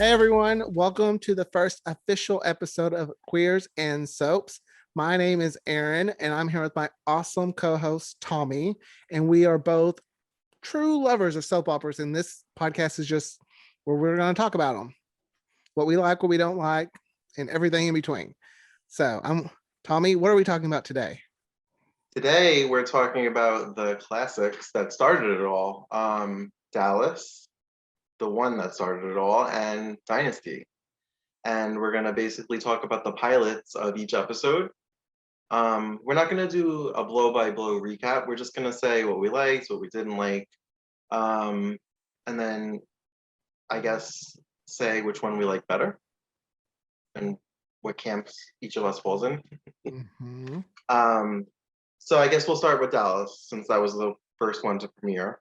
Hey everyone, welcome to the first official episode of Queers and Soaps. My name is Aaron, and I'm here with my awesome co host, Tommy. And we are both true lovers of soap operas. And this podcast is just where we're going to talk about them, what we like, what we don't like, and everything in between. So, I'm Tommy. What are we talking about today? Today, we're talking about the classics that started it all. Dallas, the one that started it all, and Dynasty. And we're going to basically talk about the pilots of each episode. We're not going to do a blow-by-blow recap. We're just going to say what we liked, what we didn't like, and then I guess say which one we like better and what camps each of us falls in. Mm-hmm. So I guess we'll start with Dallas since that was the first one to premiere.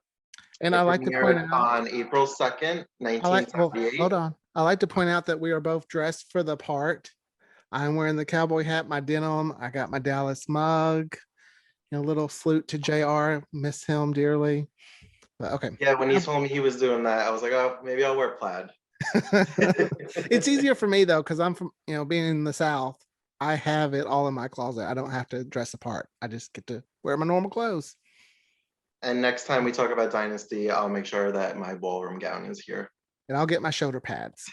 And It I like to point premiered out, on April 2nd, well, 1978. hold on. I like to point out that we are both dressed for the part. I'm wearing the cowboy hat, my denim. I got my Dallas mug. Little salute to JR. Miss him dearly. But okay. Yeah, when he told me he was doing that, I was like, oh, maybe I'll wear plaid. It's easier for me though, because I'm from, being in the South, I have it all in my closet. I don't have to dress apart. I just get to wear my normal clothes. And next time we talk about Dynasty, I'll make sure that my ballroom gown is here. And I'll get my shoulder pads.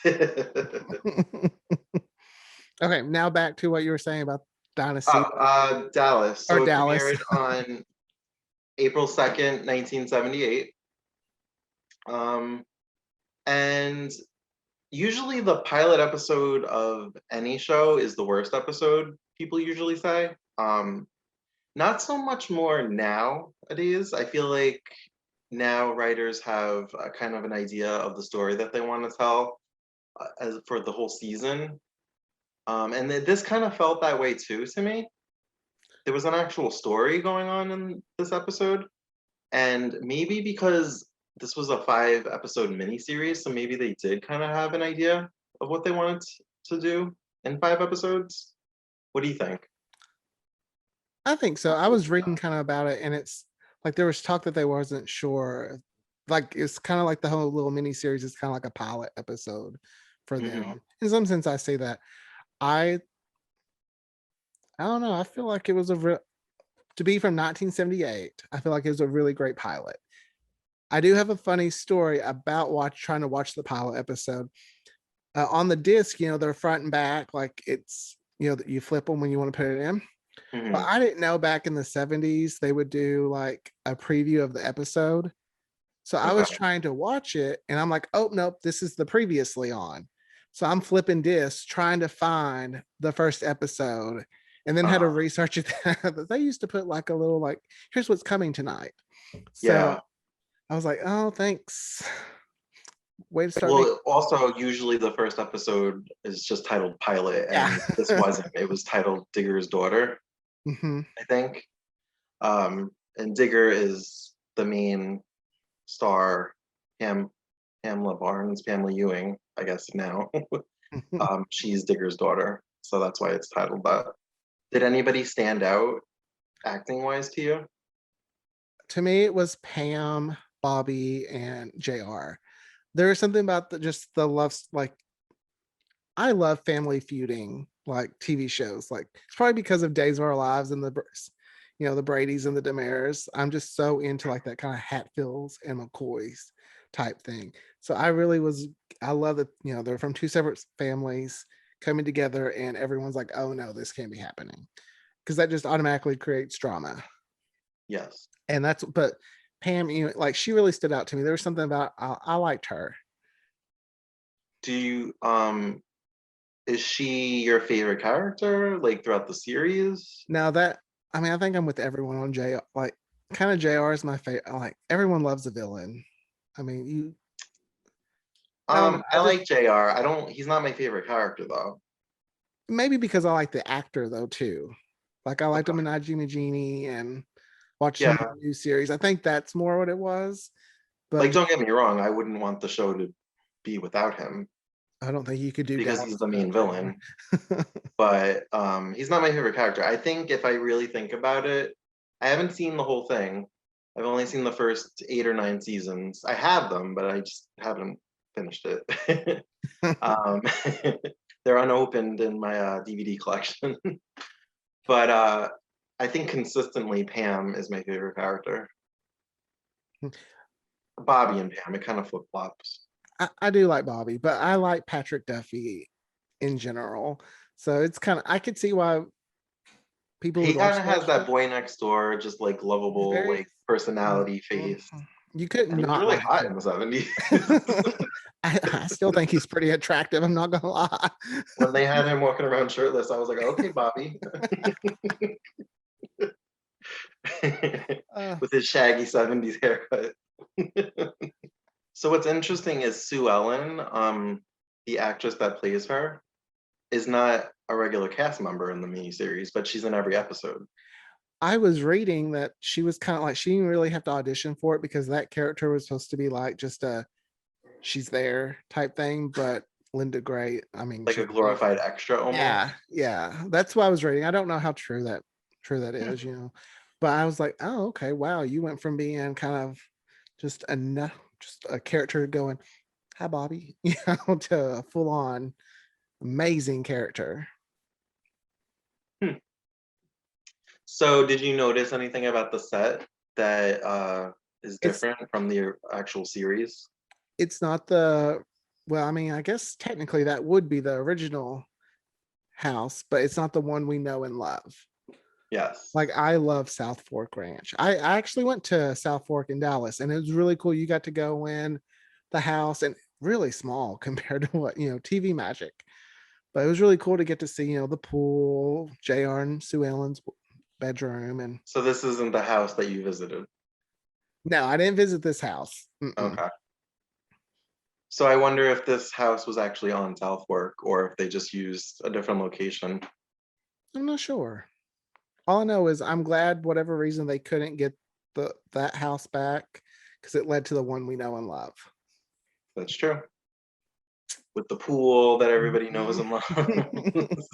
Okay, now back to what you were saying about Dynasty. Dallas. Or So it Dallas. premiered on April 2nd, 1978. And usually the pilot episode of any show is the worst episode, people usually say. Not so much more nowadays. I feel like now writers have a kind of an idea of the story that they want to tell as for the whole season. And this kind of felt that way too to me. There was an actual story going on in this episode, and maybe because this was a 5-episode miniseries, so maybe they did kind of have an idea of what they wanted to do in 5 episodes. What do you think? I think so. I was reading kind of about it, and it's like there was talk that they wasn't sure. Like it's kind of like the whole little mini series is kind of like a pilot episode for them. Mm-hmm. In some sense, I say that. I I don't know. I feel like it was to be from 1978. I feel like it was a really great pilot. I do have a funny story about trying to watch the pilot episode. On the disc, they're front and back, like it's you flip them when you want to put it in. But Mm-hmm. I didn't know back in the 70s they would do like a preview of the episode. So I was Okay. trying to watch it and I'm like, oh nope, this is the previously on. So I'm flipping discs trying to find the first episode and then had to research it. They used to put like a little like, here's what's coming tonight. So Yeah. I was like, oh thanks. Way to start making. Well, also usually the first episode is just titled pilot, Yeah. and this wasn't. It was titled Digger's Daughter, Mm-hmm. I think. And Digger is the main star, Pamela Barnes, Pamela Ewing, I guess now. She's Digger's daughter, so that's why it's titled that. Did anybody stand out acting wise to you? To me, it was Pam, Bobby, and JR. There was something about just the love, like I love family feuding, like TV shows. Like it's probably because of Days of Our Lives and the Brady's and the Demares. I'm just so into like that kind of Hatfields and McCoys type thing. So I love that, they're from two separate families coming together and everyone's like, oh no, this can't be happening. Because that just automatically creates drama. Yes. And but Pam, like she really stood out to me. There was something about I liked her. Do you is she your favorite character like throughout the series? Now I think I'm with everyone on JR. Like, kind of JR is my favorite. Like, everyone loves a villain. I mean, I don't know. I like JR. I don't he's not my favorite character though. Maybe because I like the actor though too. Like, I liked him in I, Gina Genie and watched him in Yeah. the new series. I think that's more what it was. Like But don't get me wrong, I wouldn't want the show to be without him I don't think you could do because Dallas he's the main without villain. JR. But he's not my favorite character. I think if I really think about it, I haven't seen the whole thing. I've only seen the first 8 or 9 seasons. I have them, but I just haven't finished it. um, they're unopened in my DVD collection. But I think consistently Pam is my favorite character. Bobby and Pam, it kind of flip flops. I do like Bobby, but I like Patrick Duffy in general. So it's kind of, I could see why people He would kind watch of that has that show. boy next door, just like He's lovable, very, like personality mhm. face, You could and he was not really like hot him. in the 70s. I still think he's pretty attractive. I'm not gonna lie. When they had him walking around shirtless, I was like, okay, Bobby, Uh, with his shaggy 70s haircut. So what's interesting is Sue Ellen, the actress that plays her, is not a regular cast member in the miniseries, but she's in every episode. I was reading that she was kind of like she didn't really have to audition for it because that character was supposed to be like just a she's there type thing. But Linda Gray, I mean, Like a she's glorified amazing. extra almost. Yeah, yeah. That's what I was reading. I don't know how true that Hmm. is, But I was like, oh, okay, wow, you went from being kind of just just a character going, hi Bobby, to a full on amazing character. Hmm. So did you notice anything about the set that is It's different from the actual series? it's not the well, I mean, I guess technically that would be the original house, but it's not the one we know and love. Yes. Like I love South Fork Ranch. I actually went to South Fork in Dallas and it was really cool. You got to go in the house and really small compared to what, TV magic. But it was really cool to get to see, the pool, JR and Sue Ellen's bedroom. And So this isn't the house that you visited. no, I didn't visit this house. Mm-mm. Okay. So I wonder if this house was actually on South Fork or if they just used a different location. I'm not sure. All I know is I'm glad whatever reason they couldn't get that house back because it led to the one we know and love. That's true. With the pool that everybody knows Mhm. and loves.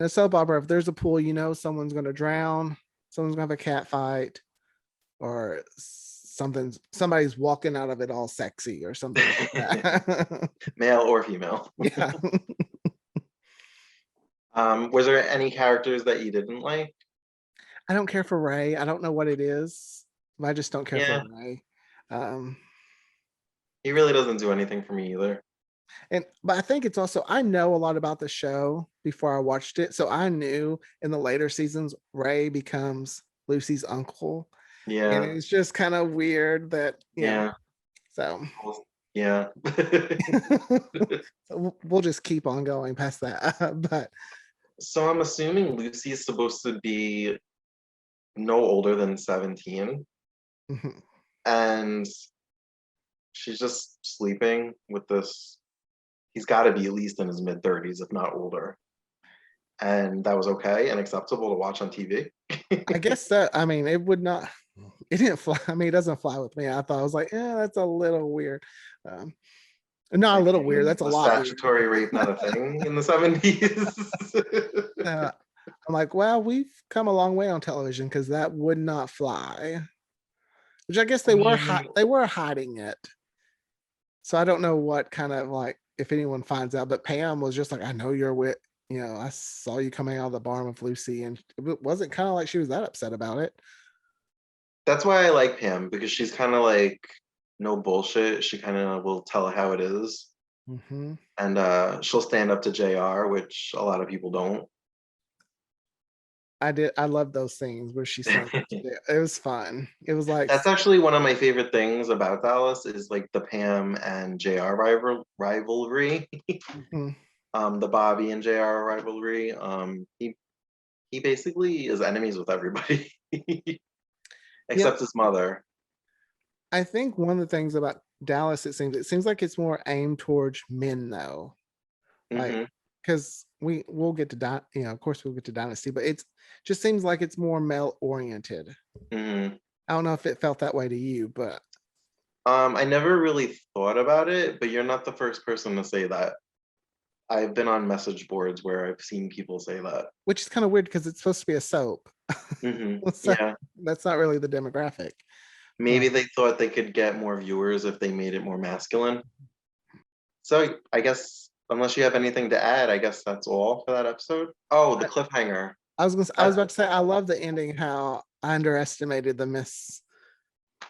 In a soap opera, if there's a pool, someone's going to drown, someone's going to have a cat fight, or somebody's walking out of it all sexy or something like that. Male or female. Yeah. Was there any characters that you didn't like? I don't care for Ray. I don't know what it is. I just don't care for Yeah, Ray. Um, he really doesn't do anything for me either. but I think it's also I know a lot about the show before I watched it. So I knew in the later seasons Ray becomes Lucy's uncle. And Yeah, it's just kind of weird that, yeah, so well, yeah. so we'll just keep on going past that. But So I'm assuming Lucy is supposed to be no older than 17, mhm. and she's just sleeping with this. He's got to be at least in his mid 30s, if not older. And that was okay and acceptable to watch on TV. I guess that I mean it would not it didn't fly. I mean, it doesn't fly with me. I thought I was like, yeah, that's a little weird. Um, not a Like, little weird, that's a was lot weird. statutory rape not a thing in the 70s? Uh, I'm like, well, we've come a long way on television because that would not fly. Which I guess I mean, they were hiding it. So I don't know what kind of like if anyone finds out, but Pam was just like, I know you're with, I saw you coming out of the barn with Lucy, and it wasn't kind of like she was that upset about it. that's why I like Pam because she's kind of like no bullshit. She kind of will tell how it is, Hmm. and she'll stand up to JR, which a lot of people don't. I did. I love those scenes where she stands up to it. It was fun. It was like, That's actually one of my favorite things about Dallas is like the Pam and JR rivalry, mhm. the Bobby and JR rivalry. He basically is enemies with everybody Yep. except his mother. I think one of the things about Dallas, it seems like it's more aimed towards men though. Like, Hmm. because we'll get to of course we'll get to Dynasty, but it's just seems like it's more male oriented. Hmm. I don't know if it felt that way to you, but I never really thought about it, but you're not the first person to say that. I've been on message boards where I've seen people say that. which is kind of weird because it's supposed to be a soap. So Yeah. that's not really the demographic. Maybe they thought they could get more viewers if they made it more masculine. So I guess unless you have anything to add, I guess that's all for that episode. Oh, the I, cliffhanger. I was about to say I love the ending. How I underestimated the new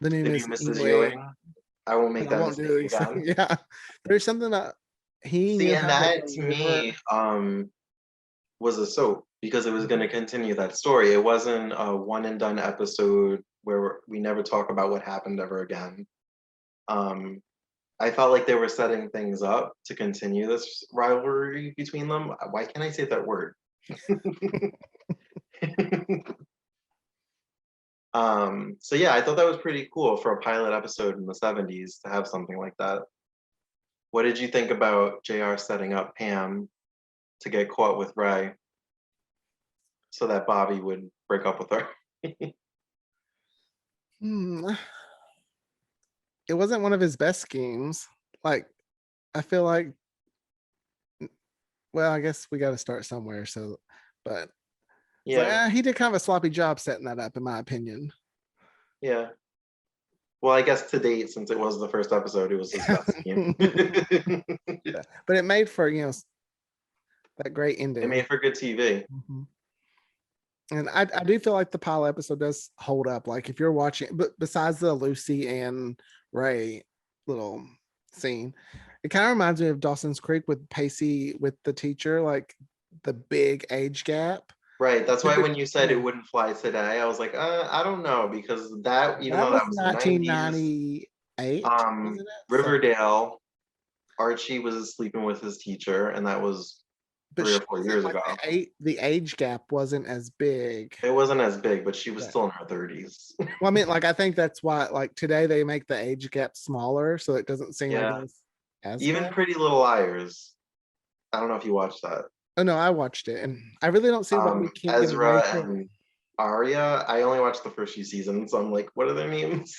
The new Miss Mrs. Ewing, Ewing. I won't make and I that won't do mistake these things. again. Yeah, there's something that he See, knew and how to that to deliver. me was a soap because it was going to continue that story. It wasn't a one and done episode where we never talk about what happened ever again. Um, I felt like they were setting things up to continue this rivalry between them. Why can't I say that word? So yeah, I thought that was pretty cool for a pilot episode in the 70s to have something like that. What did you think about JR setting up Pam to get caught with Ray so that Bobby would break up with her? Hmm, it wasn't one of his best schemes. Like I feel like, well, I guess we got to start somewhere. So, but it's like Yeah, he did kind of a sloppy job setting that up, in my opinion. yeah. Well, I guess to date, since it was the first episode, it was his best scheme. It But it made for that great made ending. for good TV. Mhm. And I do feel like the pilot episode does hold up. Like if you're watching, but besides the Lucy and Ray little scene, it kind of reminds me of Dawson's Creek with Pacey with the teacher, like the big age gap. Right. That's why when you said it Yeah, wouldn't fly today, I was like, I don't know, because that, even that though was that was the 90s, 1998, wasn't it? So, Riverdale, Archie was sleeping with his teacher, and that was but 3 or 4 years like ago. the age gap wasn't as big. It wasn't as big, but she was Yeah. still in her 30s. Well, I mean, like I think that's why like today they make the age gap smaller, so it doesn't seem like Yeah. it's as Even bad. Pretty Little Liars. I don't know if you watched that. Oh no, I watched it, and I really don't see why we can't get away Ezra from. and Arya. I only watched the first few seasons, so I'm like, what are their names?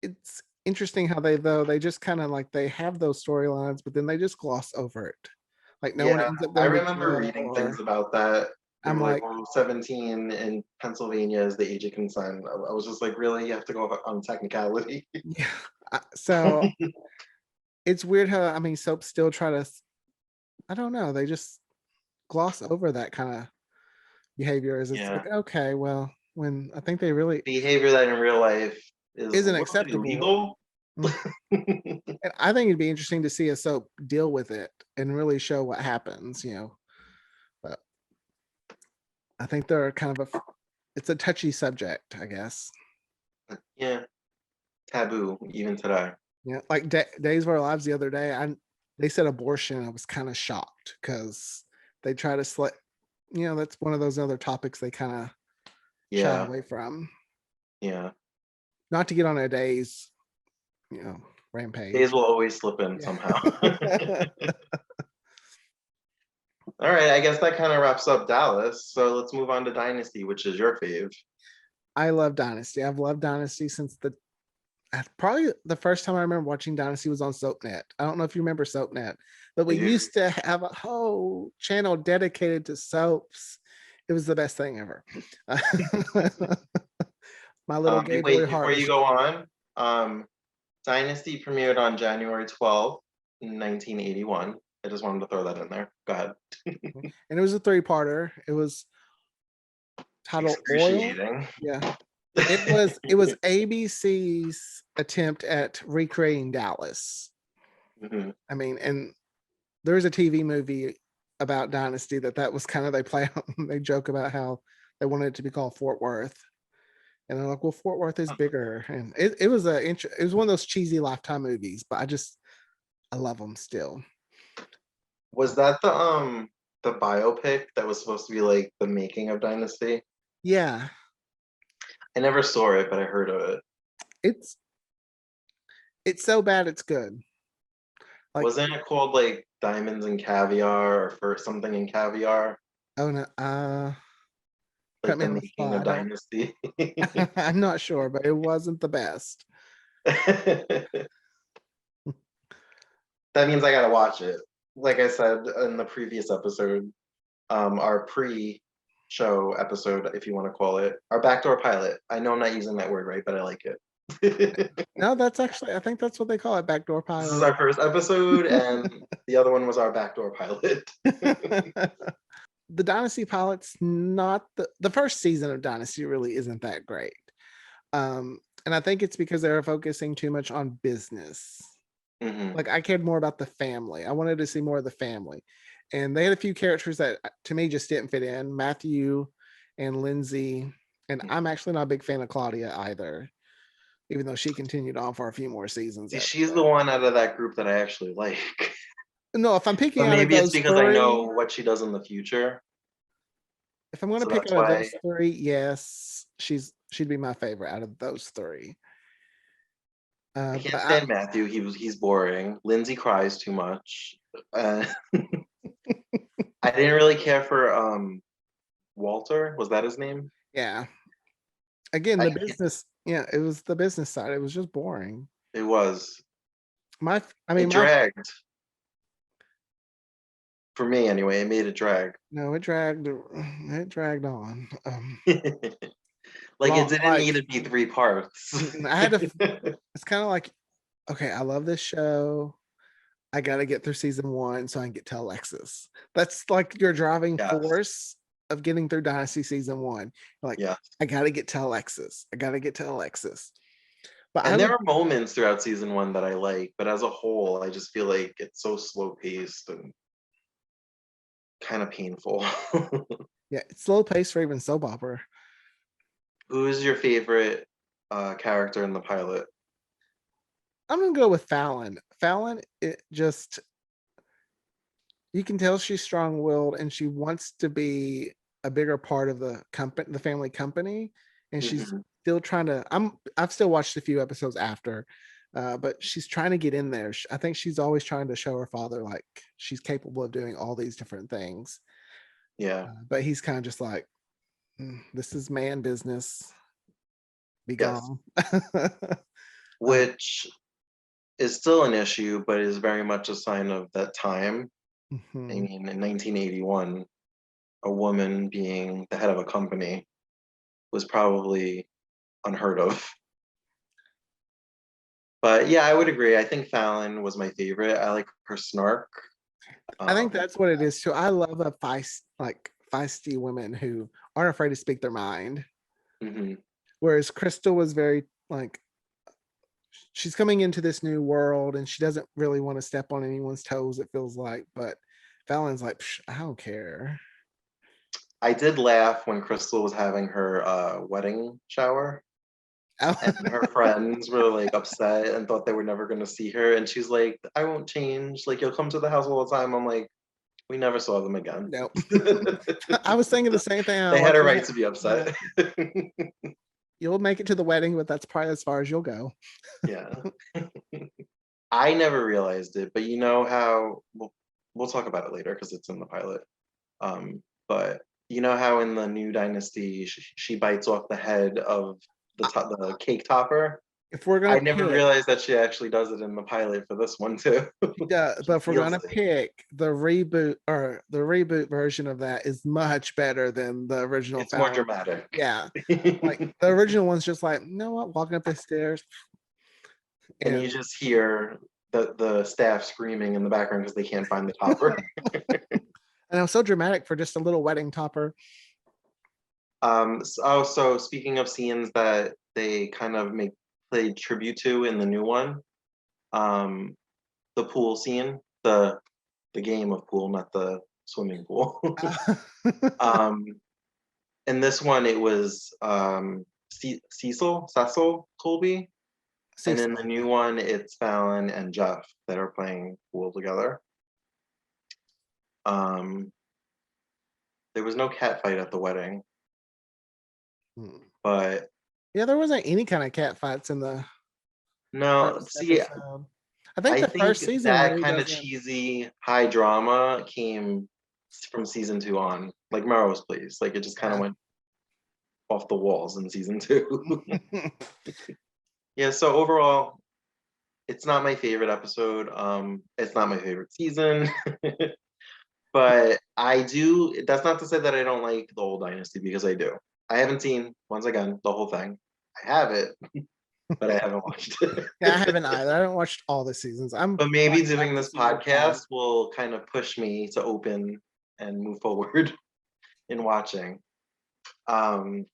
It's interesting how they just kind of like they have those storylines, but then they just gloss over it. Like no one Yeah, ends up I going to remember jail, reading things or about that. They I'm were like, like, oh, 17 in Pennsylvania is the age of consent. I was just like, really? You have to go on technicality? yeah. So it's weird how I mean soaps still try to. I don't know. They just gloss over that kind of behavior. As it's Yeah. like okay, well, when I think they really Behavior that in real life is a isn't little bit acceptable. illegal. Mm. And I think it'd be interesting to see a soap deal with it and really show what happens. But I think they're kind of it's a touchy subject, I guess. Yeah, taboo even today. Yeah, like Days of Our Lives the other day, they said abortion. I was kind of shocked because they try to select. That's one of those other topics they kind of shy Yeah, away from. yeah. Not to get on a Days, Days rampage. will always slip in Yeah. somehow. All right, I guess that kind of wraps up Dallas. So let's move on to Dynasty, which is your fave. I love Dynasty. I've loved Dynasty since probably the first time I remember watching Dynasty was on SoapNet. I don't know if you remember SoapNet, but I we do. used to have a whole channel dedicated to soaps. It was the best thing ever. My little gay boy Wait, heart before you was. go on, Dynasty premiered on January 12th, 1981. I just wanted to throw that in there. Go ahead. And it was a three-parter. It was titled Oil. Excruciating. Yeah. It was ABC's attempt at recreating Dallas. Mhm. I mean, and there's a TV movie about Dynasty that was kind of they play they joke about how they wanted it to be called Fort Worth. And they're like, well, Fort Worth is bigger. And it was it was one of those cheesy Lifetime movies, but I love them still. Was that the biopic that was supposed to be like the making of Dynasty? Yeah. I never saw it, but I heard of it. It's it's so bad it's good. Like, Wasn't it called like Diamonds and Caviar or for something in Caviar? oh no, put Like me the on the making spot. of I don't Dynasty. I'm not sure, but it wasn't the best. That means I gotta watch it. Like I said in the previous episode, our pre show episode, if you want to call it. Our backdoor pilot. I know I'm not using that word right, but I like it. No, that's actually, I think that's what they call it, backdoor This is pilot. our first episode, and the other one was our backdoor pilot. The Dynasty pilot's not the first season of Dynasty really isn't that great. And I think it's because they were focusing too much on business. Mhm. Like I cared more about the family. I wanted to see more of the family. And they had a few characters that to me just didn't fit in. Matthew and Lindsay. And I'm actually not a big fan of Claudia either, even though she continued on for a few more seasons See, after she's the that. one out of that group that I actually like. No, if I'm picking But out of maybe it's those because I know three, what she does in the future. if I'm going to So pick that's out of why those three, yes, she'd be my favorite out of those three. I But can't stand Matthew. He's boring. Lindsay cries too much. Uh, I didn't really care for Walter. Was that his name? yeah, again, I the can't, business, yeah, it was the business side. It was just boring. it was. I mean, It dragged for me anyway. It made it drag. no, it dragged on. Like it Long, didn't need to be 3 parts. I had to, it's kind of like, okay, I love this show. I got to get through season one so I can get to Alexis. That's like your driving Yes. force of getting through Dynasty season one. Like, Yeah. I got to get to Alexis. I got to get to Alexis. But I And there would, are moments throughout season one that I like, but as a whole, I just feel like it's so slow paced and kind of painful. yeah, it's slow pace for even soap opera. Who is your favorite character in the pilot? I'm gonna go with Fallon. Fallon, it just you can tell she's strong-willed and she wants to be a bigger part of the company, the family company, and she's Mhm. still trying to. I've still watched a few episodes after, but she's trying to get in there. I think she's always trying to show her father like she's capable of doing all these different things. Yeah. But he's kind of just like, this is man business. Be Yes. gone. Which is still an issue, but is very much a sign of that time. I Mhm. mean, in 1981, a woman being the head of a company was probably unheard of. But yeah, I would agree. I think Fallon was my favorite. I like her snark. I think Um, that's what it is too. I love a feisty women who aren't afraid to speak their mind. mhm. Whereas Crystal was very like she's coming into this new world and she doesn't really want to step on anyone's toes, it feels like. But Fallon's like, I don't care. I did laugh when Crystal was having her wedding shower, and her friends were like upset and thought they were never going to see her. And she's like, "I won't change. Like, you'll come to the house all the time." I'm like, we never saw them again. No. I was thinking the same thing. I They had a watched right that. to be Yeah. upset. You'll make it to the wedding, but that's probably as far as you'll go. Yeah. I never realized it, but you know how we'll talk about it later because it's in the pilot. But you know how in the new dynasty she bites off the head of the cake topper. If we're I gonna never pick, realized that she actually does it in the pilot for this one too. yeah, She but if we're steals gonna it. pick the reboot version of that is much better than the original It's more Fallon. dramatic. Yeah, like the original one's just like, you know what, walking up the stairs, And you and just hear the staff screaming in the background because they can't find the topper. and it was so dramatic for just a little wedding topper. So speaking of scenes that they kind of make played tribute to in the new one, um, the pool scene, the game of pool, not the swimming pool. um, in this one, it was Cecil Colby, and in the Cecil, new one, it's Fallon and Jeff that are playing pool together. Um, there was no cat fight at the wedding, but yeah, there wasn't any kind of cat fights in the no, first see, episode. I think I the think first season that really kind of doesn't. cheesy high drama came from season two on, like Melrose Place. Like it just kind of Yeah. went off the walls in season two. Yeah, so overall, it's not my favorite episode. It's not my favorite season. But I do. That's not to say that I don't like the old Dynasty, because I do. I haven't seen, once again, the whole thing. I have it, but I haven't watched Yeah, I it. haven't either. I haven't watched all the seasons. I'm But maybe like back doing to this season 5. podcast will kind of push me to open and move forward in watching. Um,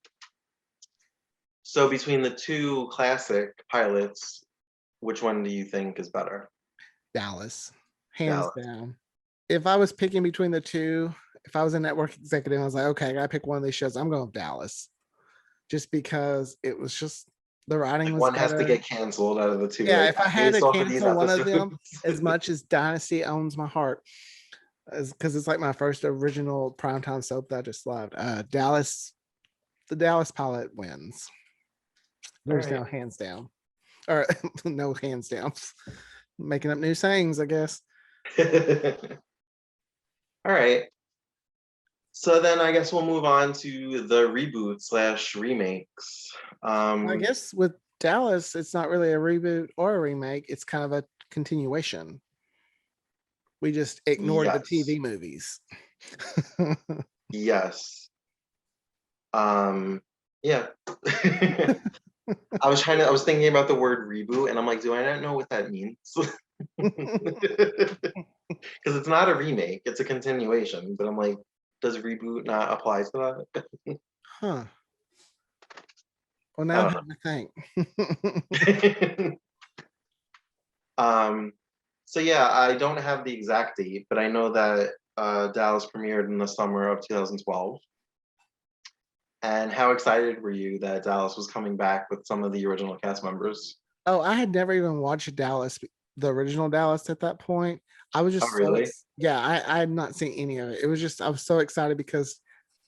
so between the two classic pilots, which one do you think is better? Dallas, hands Dallas. down. If I was picking between the two, if I was a network executive, I was like, okay, I gotta pick one of these shows. I'm going with Dallas, just because it was just the writing Like was one has to better. get canceled out of the two, Yeah, like if I had to based off of these cancel one of episodes. them, as much as Dynasty owns my heart, because it's like my first original primetime soap that I just loved. Dallas, the Dallas pilot wins. All There's right. no hands down, or no hands down. Making up new sayings, I guess. All right. So then I guess we'll move on to the reboot slash remakes. I Um, guess with Dallas, it's not really a reboot or a remake. It's kind of a continuation. We just ignored the yes. TV movies. Yes. Yeah. I was thinking about the word reboot, and I'm like, do I not know what that means? Because it's not a remake, it's a continuation. But I'm like, does reboot not apply to Huh. Well, now I that? have to think. I don't know. So yeah, I don't have the exact date, but I know that Dallas premiered in the summer of 2012. And how excited were you that Dallas was coming back with some of the original cast members? Oh, I had never even watched Dallas, the original Dallas at that point. I was Oh, just really? yeah, I had not seen any of it. It was just, I was so excited because,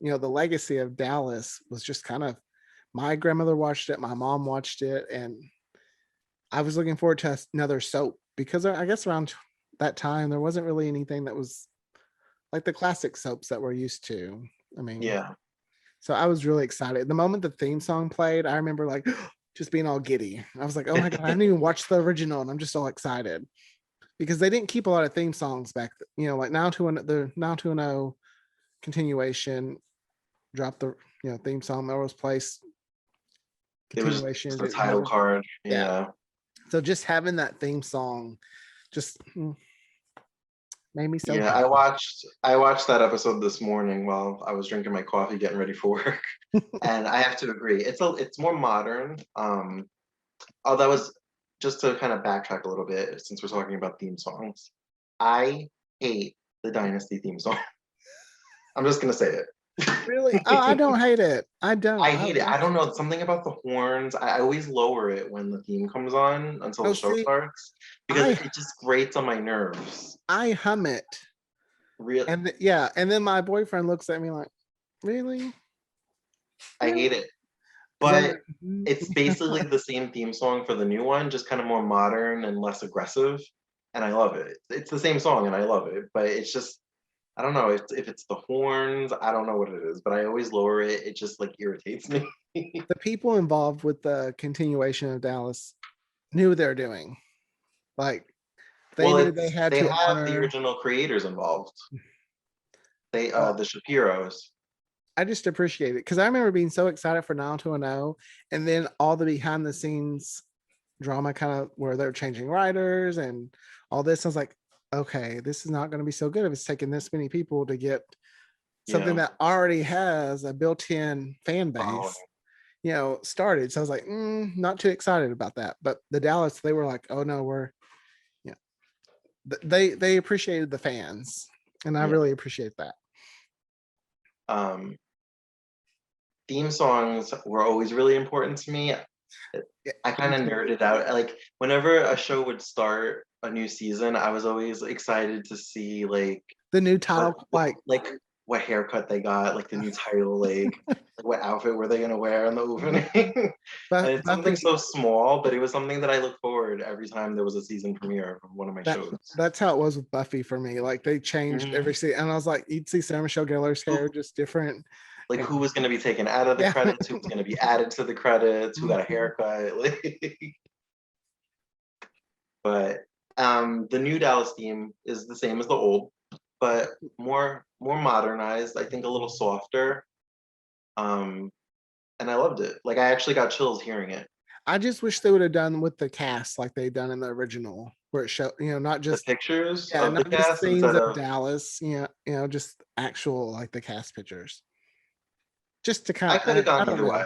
the legacy of Dallas was just kind of, my grandmother watched it, my mom watched it, and I was looking forward to another soap because I guess around that time there wasn't really anything that was like the classic soaps that we're used to. I mean, Yeah. so I was really excited. The moment the theme song played, I remember like just being all giddy. I was like, oh my God, I haven't even watched the original and I'm just so excited because they didn't keep a lot of theme songs back, like now to an O continuation, drop the, theme song, Melrose Place It was continuation. just the title card. Yeah. Yeah. So just having that theme song just made me so Yeah, happy. I watched that episode this morning while I was drinking my coffee getting ready for work. And I have to agree. It's more modern. Oh, that was just to kind of backtrack a little bit since we're talking about theme songs. I hate the Dynasty theme song. I'm just gonna say Really? Oh, I it. don't hate it. I I don't. I hate it. love I don't know. Something about the horns. I always lower it when the theme comes on until Oh, the show see, starts because I it just grates on my nerves. I hum it. Real, And yeah, and then my boyfriend looks at me like, really? I Really? hate it. Because I'm But like, "Mhm." it's basically the same theme song for the new one, just kind of more modern and less aggressive. And I love it. It's the same song and I love it. But it's just, I don't know if it's the horns, I don't know what it is, but I always lower it. It just like irritates me. The people involved with the continuation of Dallas knew what they're doing. Like they Well, knew they it's had they to have the honor. original creators involved. They Well, the Shapiros. I just appreciate it because I remember being so excited for 90210 and then all the behind the scenes drama kind of where they're changing writers and all this. I was like, okay, this is not going to be so good if it's taking this many people to get something Yeah. that already has a built-in fan Following. base, started. So I was like, not too excited about that. But the Dallas, they were like, oh no, you they appreciated the fans, and I Yeah. really appreciate that. Um, theme songs were always really important to me. Yeah, I me kind of too. nerded out. Like whenever a show would start a new season, I was always excited to see The new what, title, what like what haircut they got, like the new title, like what outfit were they gonna wear in the opening. And it's something Buffy. so small, but it was something that I look forward every time there was a season premiere of one of my That shows. that's how it was with Buffy for me. Like they changed Mhm. every season, and I was like, you'd see Sarah Michelle Gellar's Who, hair just different. like And who was gonna be taken out of the yeah. credits, who was gonna be added to the credits, who got a Mhm. haircut, but the new Dallas theme is the same as the old. but more modernized. I think a little softer. Um, and I loved it. Like I actually got chills hearing it. I just wish they would have done with the cast like they done in the original, where it showed, not The just pictures yeah, of the not just cast scenes instead of of Dallas, just actual like the cast pictures. Just to I kind could have I gone don't either know. way.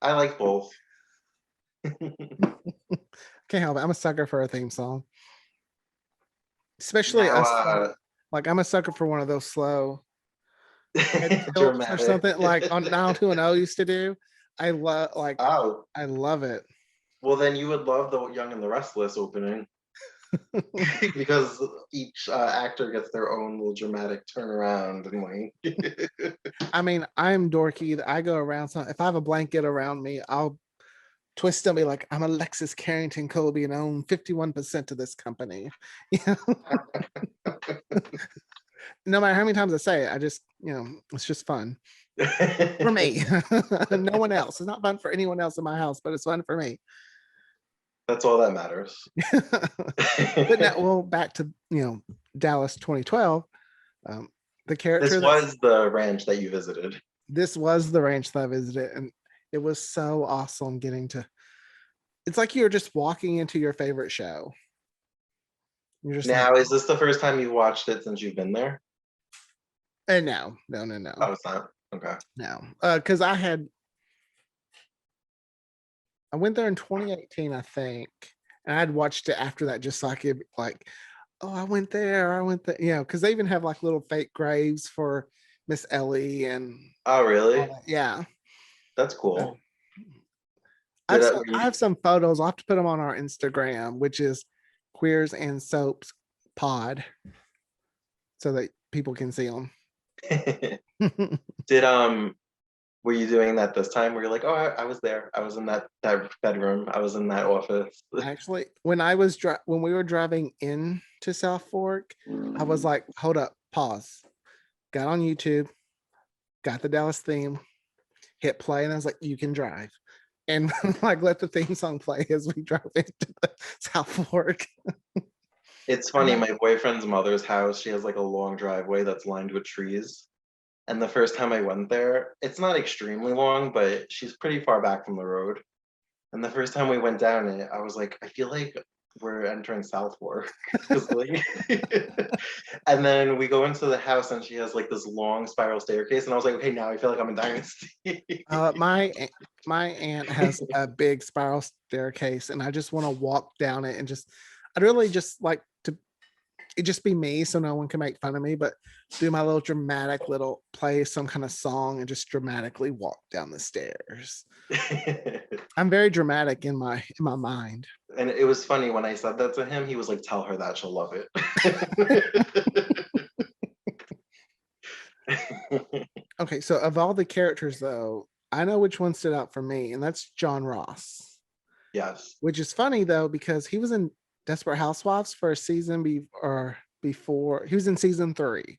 I like both. Can't help it. I'm a sucker for a theme song, especially Now, a slow. Like I'm a sucker for one of those slow head tilts or dramatic. something like on 90210 used to do. I love like Oh, I love it. well, then you would love the Young and the Restless opening because each actor gets their own little dramatic turnaround and like. I mean, I'm dorky. I go around. So if I have a blanket around me, I'll twist them, be like, I'm Alexis Carrington Colby and I own 51% of this company. No matter how many times I say it, I just, it's just fun for me. No one else. It's not fun for anyone else in my house, but it's fun for me. That's all that matters. But now, well, back to, Dallas 2012. The This character was the ranch that you visited. this was the ranch that I visited, and it was so awesome getting to, it's like you're just walking into your favorite show. You're just like, Now, is this the first time you've watched it since you've been there? and no, Oh, it's not. Okay. no. Because I went there in 2018, I think, and I'd watched it after that just so I could like, oh, I went there, because they even have like little fake graves for Miss Ellie and Oh, all really? that. Yeah. That's Uh, cool. I've Did it? some, I have some photos. I'll have to put them on our Instagram, which is Queers and Soaps Pod, so that people can see them. Did were you doing that this time? Where you're like, oh, I was there. I was in that bedroom. I was in that office. Actually, when we were driving in to South Fork, I was like, hold up, pause. Got on YouTube, got the Dallas theme, hit play, and I was like, you can drive. And like let the theme song play as we drove into the South Fork. It's I funny. had, My boyfriend's mother's house. She has like a long driveway that's lined with trees. And the first time I went there, it's not extremely long, but she's pretty far back from the road. And the first time we went down it, I was like, I feel like we're entering South Fork. 'Cause, like, and then we go into the house and she has like this long spiral staircase. And I was like, okay, now I feel like I'm in Dynasty. my aunt has a big spiral staircase, and I just want to walk down it and I'd really just like to it just be me, so no one can make fun of me, but do my little dramatic little play some kind of song and just dramatically walk down the stairs. I'm very dramatic in my mind. And it was funny when I said that to him, he was like, tell her that she'll love it. Okay, so of all the characters though, I know which one stood out for me, and that's John Ross. Yes. Which is funny though, because he was in Desperate Housewives for a season before he was in season 3,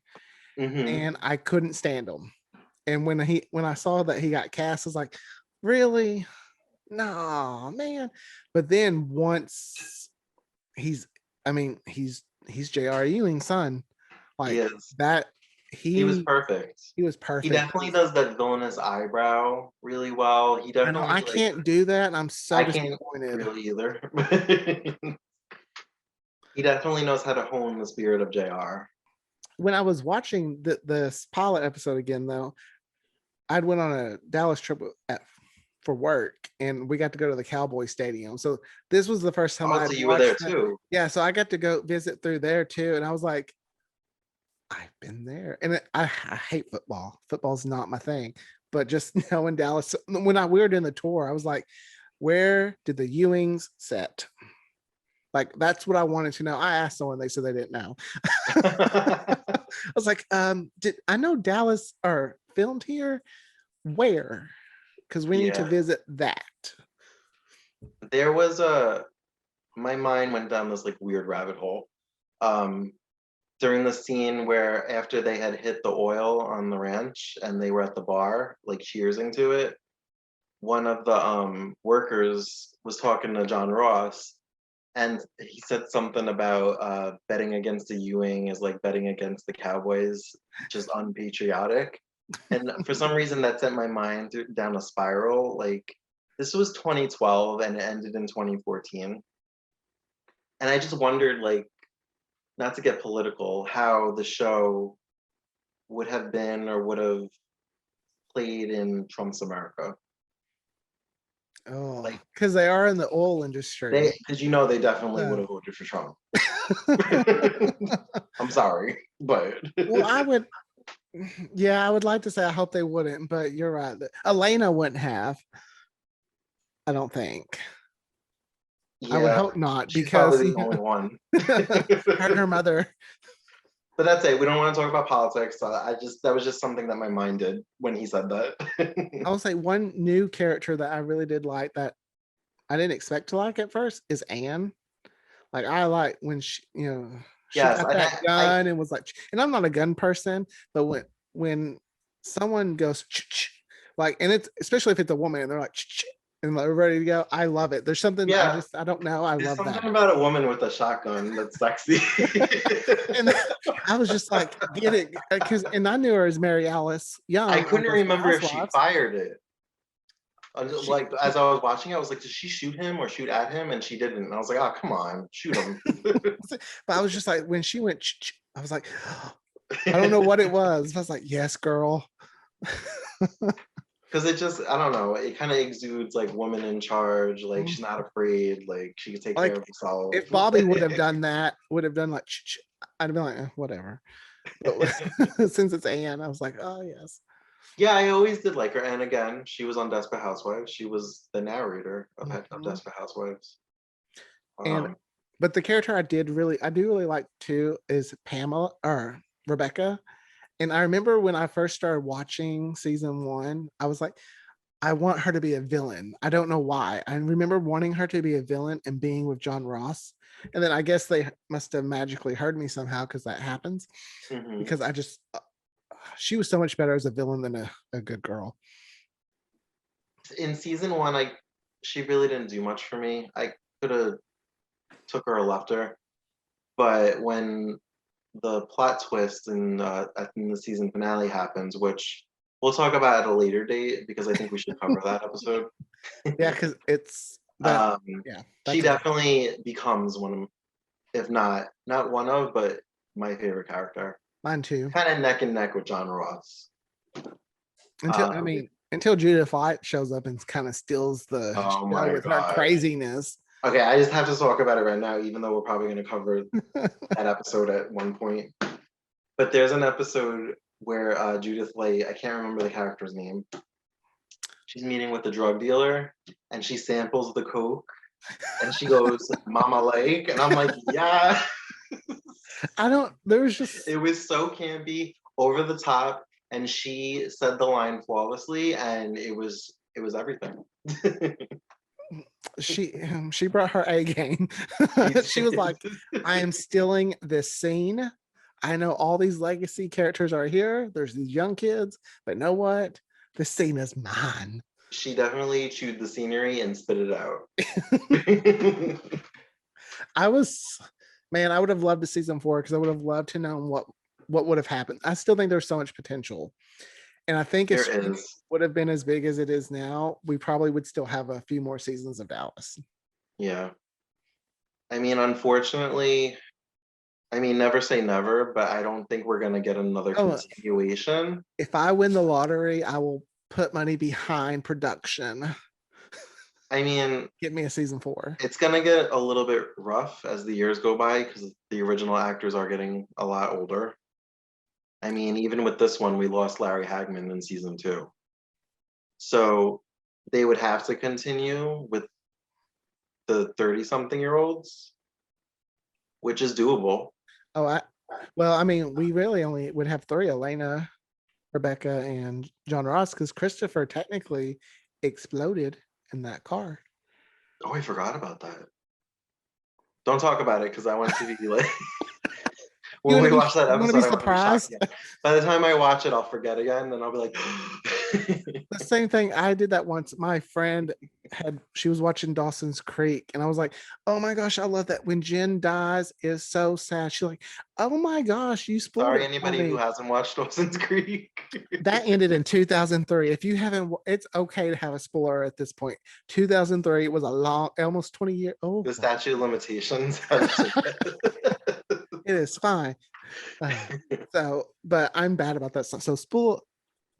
Hmm. and I couldn't stand him. And when I saw that he got cast, I was like, really? No, man. But then once he's I mean, he's J.R. Ewing's son. He Like is. that He was he perfect. he was He perfect. definitely does that villainous eyebrow really well. He I know I definitely like can't do that, and I'm so I can't disappointed. really either. He definitely knows how to hone the spirit of JR. When I was watching this pilot episode again, though, I'd went on a Dallas trip for work, and we got to go to the Cowboy Stadium. So this was the first time Oh, I'd so you were there watched that. too. Yeah, so I got to go visit through there too, and I was like, I've been there, and I hate football. Football's not my thing, but just knowing Dallas, when we were doing the tour, I was like, where did the Ewings set? Like that's what I wanted to know. I asked someone, they said they didn't know. I was like, did I know Dallas are filmed here? Where? Because we need to Yeah. visit that. There was a My mind went down this like weird rabbit hole. Um During the scene where after they had hit the oil on the ranch and they were at the bar, like cheersing to it, one of the workers was talking to John Ross and he said something about betting against the Ewing is like betting against the Cowboys, just unpatriotic. And for some reason, that sent my mind down a spiral. Like, this was 2012 and it ended in 2014. And I just wondered, like, not to get political, how the show would have been or would have played in Trump's America. Oh, Like, because they are in the oil industry. because they definitely would Yeah. have voted for Trump. I'm sorry, but Well, I would, yeah, I would like to say I hope they wouldn't, but you're right. Elena wouldn't have. I don't think. I would yeah, hope not she's because probably the only one. her mother. But that's it. We don't want to talk about politics. So that was just something that my mind did when he said that. I will say one new character that I really did like that I didn't expect to like at first is Anne. Like I like when she Yes, got that gun and was like, and I'm not a gun person, but when someone goes like, and it's especially if it's a woman and they're like and they're ready to go, I love it. There's something yeah. I don't know, I There's love something that. about a woman with a shotgun that's sexy. And I was just like, get it, because and I knew her as Mary Alice Young I on couldn't Desperate remember if she Housewives. fired it. She, Like as I was watching, I was like, did she shoot him or shoot at him? And she didn't. And I was like, oh, come on, shoot him. but I was just like, when she went, I was like, I don't know what it was. I was like, yes, girl. Because it just, I don't know, it kind of exudes like woman in charge, like she's not afraid, like she can take care Like of herself. if Bobby would have done that, would have done like, I'd have been like, whatever. But since it's Anne, I was like, oh yes. Yeah, I always did like her. And again, she was on Desperate Housewives. She was the narrator of Mhm. Desperate Housewives. And but the character I do really like too is Pamela or Rebecca. And I remember when I first started watching season 1, I was like, I want her to be a villain. I don't know why. I remember wanting her to be a villain and being with John Ross. And then I guess they must have magically heard me somehow because that happens. Mhm. Because I just, she was so much better as a villain than a good girl. In season 1, she really didn't do much for me. I could have took her or left her, but when the plot twist in the season finale happens, which we'll talk about at a later date because I think we should cover that episode. Yeah, because it's that. Um, Yeah, she that's a good. definitely becomes one of, if not one of, but my favorite character. Mine too. Kind of neck and neck with John Ross. Um, Until Judith Light shows up and kind of steals the oh show my with her god. craziness. Okay, I just have to talk about it right now, even though we're probably going to cover that episode at one point. But there's an episode where Judith Light, I can't remember the character's name. She's meeting with the drug dealer and she samples the coke and she goes, Mama Lake. And I'm like, yeah. There was just, It was so campy, over the top, and she said the line flawlessly, and it was everything. she brought her A game. She was like, I am stealing this scene. I know all these legacy characters are here. There's these young kids, but know what? This scene is mine. She definitely chewed the scenery and spit it out. I was, man, I would have loved a season 4 because I would have loved to know what would have happened. I still think there's so much potential. And I think if There it is. would have been as big as it is now, we probably would still have a few more seasons of Dallas. Yeah. I mean, unfortunately, never say never, but I don't think we're gonna get another continuation. If I win the lottery, I will put money behind production. I mean, Get me a season 4. it's gonna get a little bit rough as the years go by because the original actors are getting a lot older. I mean, even with this one, we lost Larry Hagman in season 2. So they would have to continue with the 30-something-year-olds, which is doable. Oh, I mean, we really only would have 3, Elena, Rebecca, and John Ross, because Christopher technically exploded in that car. Oh, I forgot about that. Don't talk about it because I want to be like when we watch that episode, I want to be shocked again. By the time I watch it, I'll forget again, and I'll be like the same thing. I did that once. My friend she was watching Dawson's Creek, and I was like, oh my gosh, I love that. When Jen dies is so sad. She's like, oh my gosh, you spoiled Sorry, it for anybody who me. hasn't watched Dawson's Creek. That ended in 2003. If you haven't, it's okay to have a spoiler at this point. 2003 was a long, almost 20 years. Oh, The statute of limitations. it is fine. So, but I'm bad about that stuff. So,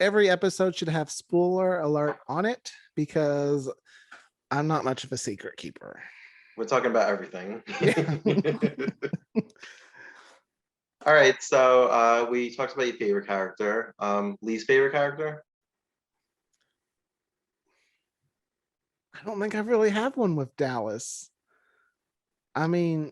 every episode should have spoiler alert on it because I'm not much of a secret keeper. We're talking about everything. Yeah. All right, so we talked about your favorite character. Least favorite character? I don't think I really have one with Dallas. I mean,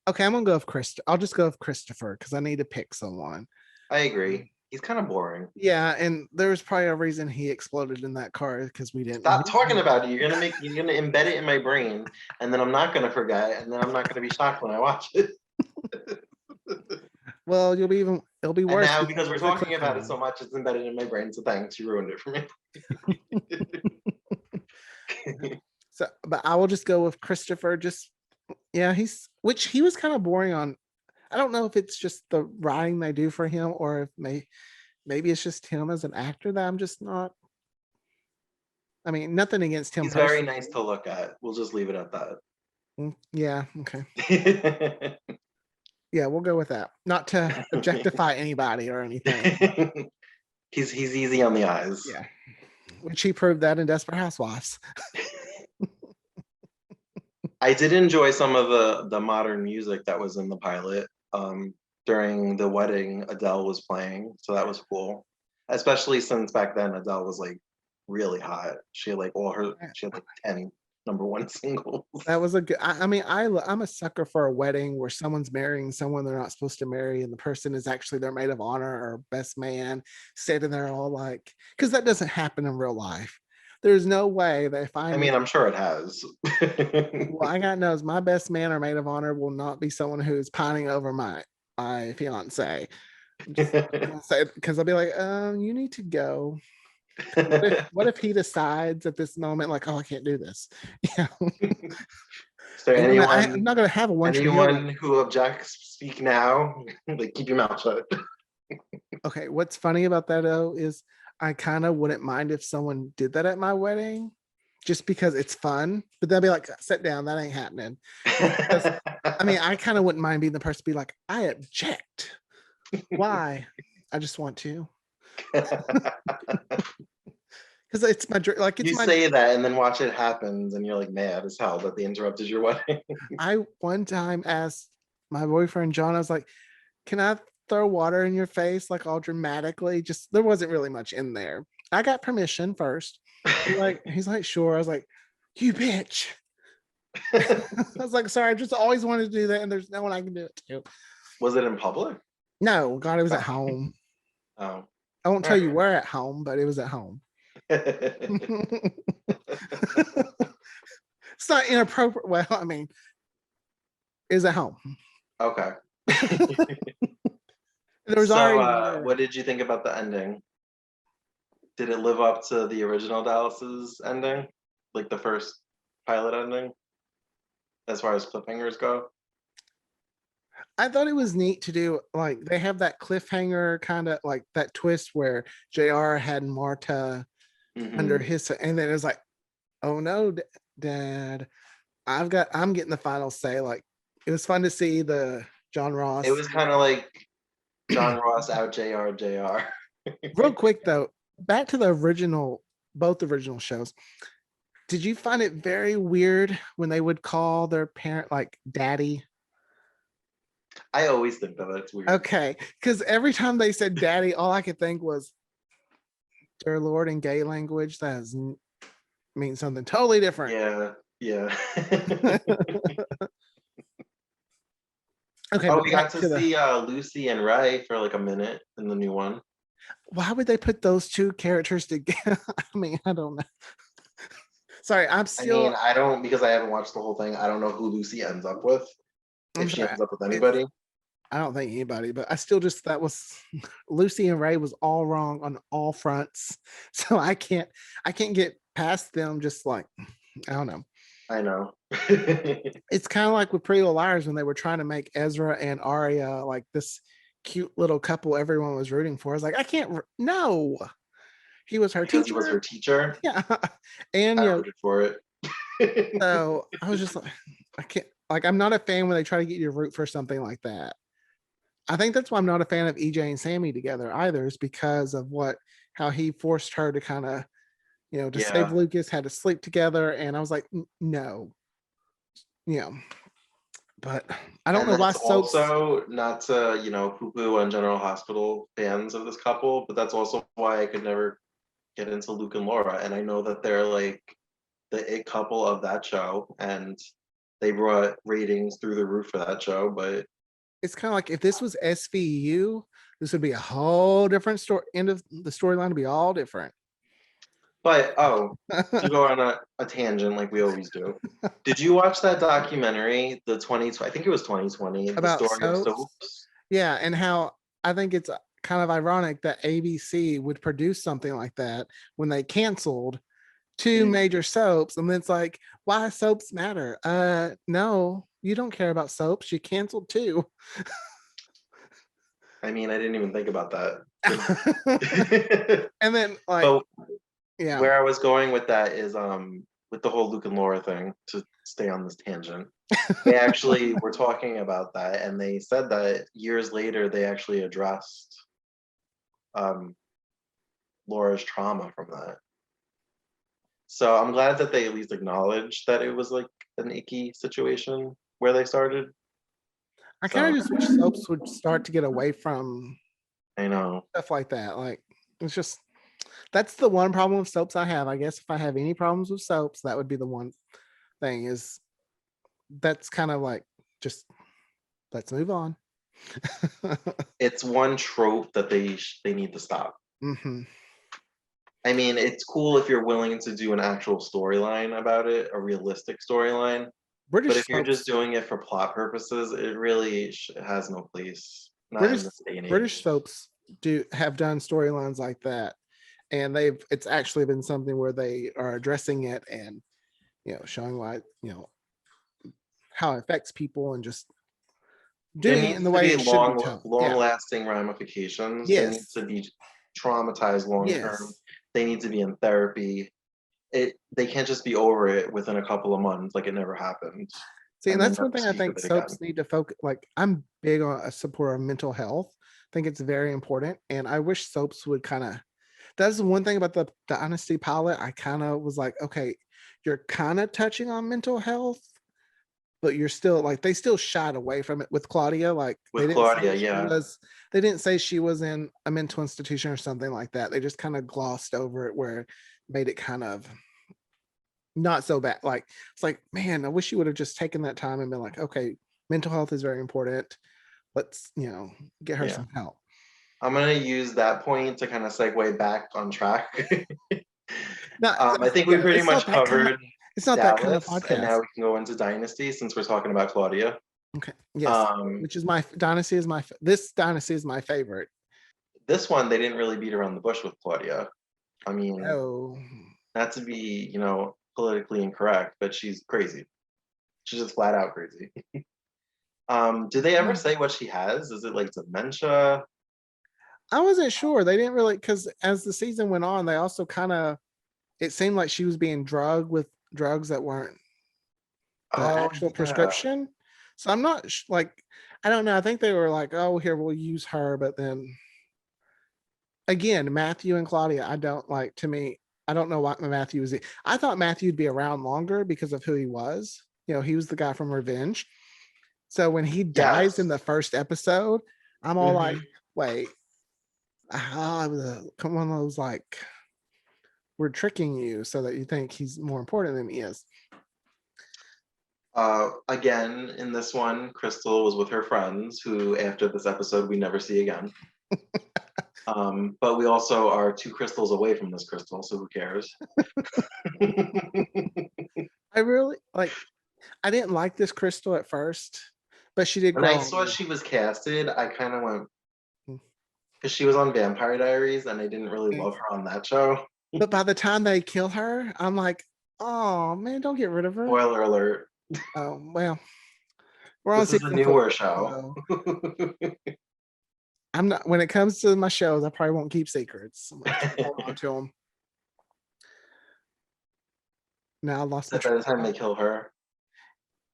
okay, I'm gonna go with Chris. I'll just go with Christopher because I need to pick someone. I agree. He's kind of boring. Yeah, and there was probably a reason he exploded in that car because we didn't. Stop talking about it. You're gonna embed it in my brain, and then I'm not gonna forget, and then I'm not gonna be shocked when I watch it. Well, it'll be And worse. now because we're talking about it so much, it's embedded in my brain. So thanks, you ruined it for me. So, but I will just go with Christopher. Yeah, he was kind of boring on. I don't know if it's just the writing they do for him, or if maybe it's just him as an actor that I'm just not. I mean, nothing against him. He's very nice to look at. We'll just leave it at that. Yeah. Okay. Yeah, we'll go with that. Not to objectify anybody or anything. He's easy on the eyes. Yeah. Which he proved that in Desperate Housewives. I did enjoy some of the modern music that was in the pilot. During the wedding, Adele was playing, so that was cool. Especially since back then Adele was like really hot. She had like 10 #1 singles. That was a good. I mean, I'm a sucker for a wedding where someone's marrying someone they're not supposed to marry, and the person is actually their maid of honor or best man, sitting there all like, because that doesn't happen in real life. There's no way that if I mean, I'm sure it has. well, I got knows my best man or maid of honor will not be someone who's pining over my fiance. Because I'll be like, you need to go. What if he decides at this moment, like, oh, I can't do this? Yeah. So I'm not gonna have a one. Anyone who objects, speak now. Like, keep your mouth shut. Okay, what's funny about that though is I kind of wouldn't mind if someone did that at my wedding, just because it's fun. But they'll be like, "Sit down, that ain't happening." I mean, I kind of wouldn't mind being the person to be like, "I object." Why? I just want to. Because it's my dream. Like, you say that and then watch it happen, and you're like mad as hell that they interrupted your wedding. I one time asked my boyfriend John, I was like, "Can I throw water in your face, like all dramatically?" Just there wasn't really much in there. I got permission first. He's like, sure. I was like, you bitch. I was like, sorry, I just always wanted to do that, and there's no one I can do it to. Was it in public? No, God, it was at home. Oh. I won't tell you where at home, but it was at home. It's not inappropriate. Well, I mean, is at home. Okay. There's already. What did you think about the ending? Did it live up to the original Dallas's ending, like the first pilot ending, as far as cliffhangers go? I thought it was neat to do, like, they have that cliffhanger kind of like that twist where JR had Marta under his, and then it was like, oh no, Dad, I'm getting the final say. Like, it was fun to see the John Ross. It was kind of like John Ross out JR. Real quick though, back to both original shows. Did you find it very weird when they would call their parent like daddy? I always think that that's weird. Okay, because every time they said daddy, all I could think was, dear Lord, in gay language, that means something totally different. Yeah. Okay. Oh, we got to see Lucy and Ray for like a minute in the new one. Why would they put those two characters together? I mean, I don't know. Sorry, I don't, because I haven't watched the whole thing. I don't know who Lucy ends up with. If she ends up with anybody. I don't think anybody, but I still just, that was Lucy and Ray was all wrong on all fronts. So I can't get past them, just like I don't know. I know. It's kind of like with Pretty Little Liars when they were trying to make Ezra and Arya like this cute little couple everyone was rooting for. I was like, I can't. No, he was her Because he was her teacher. teacher, Yeah, and I rooted for it. so I was just like, I can't. Like, I'm not a fan when they try to get you to root for something like that. I think that's why I'm not a fan of EJ and Sammy together either, is because of how he forced her to kind of, to save Yeah. Lucas, had to sleep together, and I was like, no, you know. But I don't And know why that's soaps. also not to, poo-poo on General Hospital fans of this couple, but that's also why I could never get into Luke and Laura. And I know that they're like the it couple of that show, and they brought ratings through the roof for that show. But It's kind of like if this was SVU, this would be a whole different story. End of the storyline would be all different. oh, to go on a tangent like we always do. Did you watch that documentary, the 20, I think it was 2020, the About story of soaps. soaps? Yeah, and how I think it's kind of ironic that ABC would produce something like that when they canceled two major soaps, and then it's like, why soaps matter? No, you don't care about soaps. You canceled two. I mean, I didn't even think about that. And then like, But yeah, where I was going with that is with the whole Luke and Laura thing, to stay on this tangent. They actually were talking about that, and they said that years later they actually addressed um Laura's trauma from that. So I'm glad that they at least acknowledged that it was like an icky situation where they started. I kind So of just wish soaps would start to get away from I know. stuff like that. Like, it's just that's the one problem with soaps I have. I guess if I have any problems with soaps, that would be the one thing. Is that's kind of like, just let's move on. It's one trope that they need to stop. Hmm. I mean, it's cool if you're willing to do an actual storyline about it, a realistic storyline. But British if you're just soaps, doing it for plot purposes, it really has no place, not in British this day and British age. soaps do have done storylines like that, and it's actually been something where they are addressing it and showing why how it affects people and just There doing it in needs the to way be it should be told. long Yeah. lasting ramifications. They need Yes. to be traumatized long term. Yes. They need to be in therapy. They can't just be over it within a couple of months like it never happened See, and and then that's never one thing I speak of think it again. soaps need to focus. Like, I'm big on a supporter of mental health. I think it's very important, and I wish soaps would kind of. That's the one thing about the Dynasty pilot. I kind of was like, okay, you're kind of touching on mental health, but you're still like, they still shied away from it with Claudia. Like, With Claudia, yeah. they didn't say she was in a mental institution or something like that. They just kind of glossed over it, where it made it kind of not so bad. Like, it's like, man, I wish you would have just taken that time and been like, okay, mental health is very important. Let's, get her Yeah. some help. I'm gonna use that point to kind of segue back on track. No, I think we yeah, pretty much covered it's not that kind of Dallas, and podcast. now we can go into Dynasty since we're talking about Claudia. Okay. Yes. Um, Which is my dynasty is my this dynasty is my favorite. this one they didn't really beat around the bush with Claudia. I mean, Oh, not to be, politically incorrect, but she's crazy. She's just flat out crazy. Did they ever say what she has? Is it like dementia? I wasn't sure. They didn't really, because as the season went on, they also kind of, it seemed like she was being drugged with drugs that weren't the Oh actual yeah. prescription. So I'm not like, I don't know. I think they were like, oh, here, we'll use her. But then again, Matthew and Claudia, I don't like, to me, I don't know what Matthew was. I thought Matthew would be around longer because of who he was. He was the guy from Revenge. So when he dies in Yes. the first episode, I'm all like, Hmm. wait, come on, those like, we're tricking you so that you think he's more important than he is. Again, in this one, Crystal was with her friends, who after this episode we never see again. But we also are two crystals away from this crystal, so who cares? I really like, I didn't like this Crystal at first, but she did When I grow saw on me. she was casted, I kind of went, because she was on Vampire Diaries, and I didn't really love her on that show. But by the time they kill her, I'm like, oh man, don't get rid of her. Spoiler alert. Oh well, we're on This is a season 4. newer show. So I'm not. When it comes to my shows, I probably won't keep secrets. I'm gonna hold on to them. Now I lost my Except by train the time of they thought. kill her.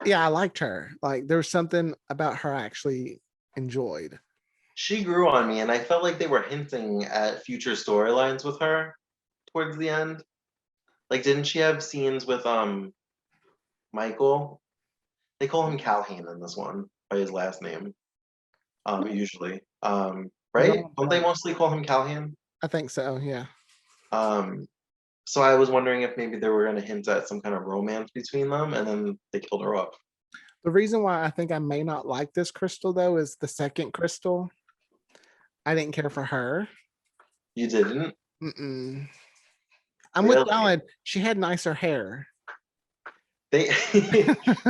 Yeah, I liked her. Like there was something about her I actually enjoyed. She grew on me, and I felt like they were hinting at future storylines with her towards the end. Like, didn't she have scenes with Michael? They call him Calhoun in this one by his last name, usually. Right? No, Don't they mostly call him Calhoun? I think so. Yeah. Um, so I was wondering if maybe they were going to hint at some kind of romance between them, and then they killed her off. The reason why I think I may not like this Crystal though is the second Crystal. I didn't care for her. You didn't? Mm-mm. I'm with Really? Alan. She had nicer hair. They,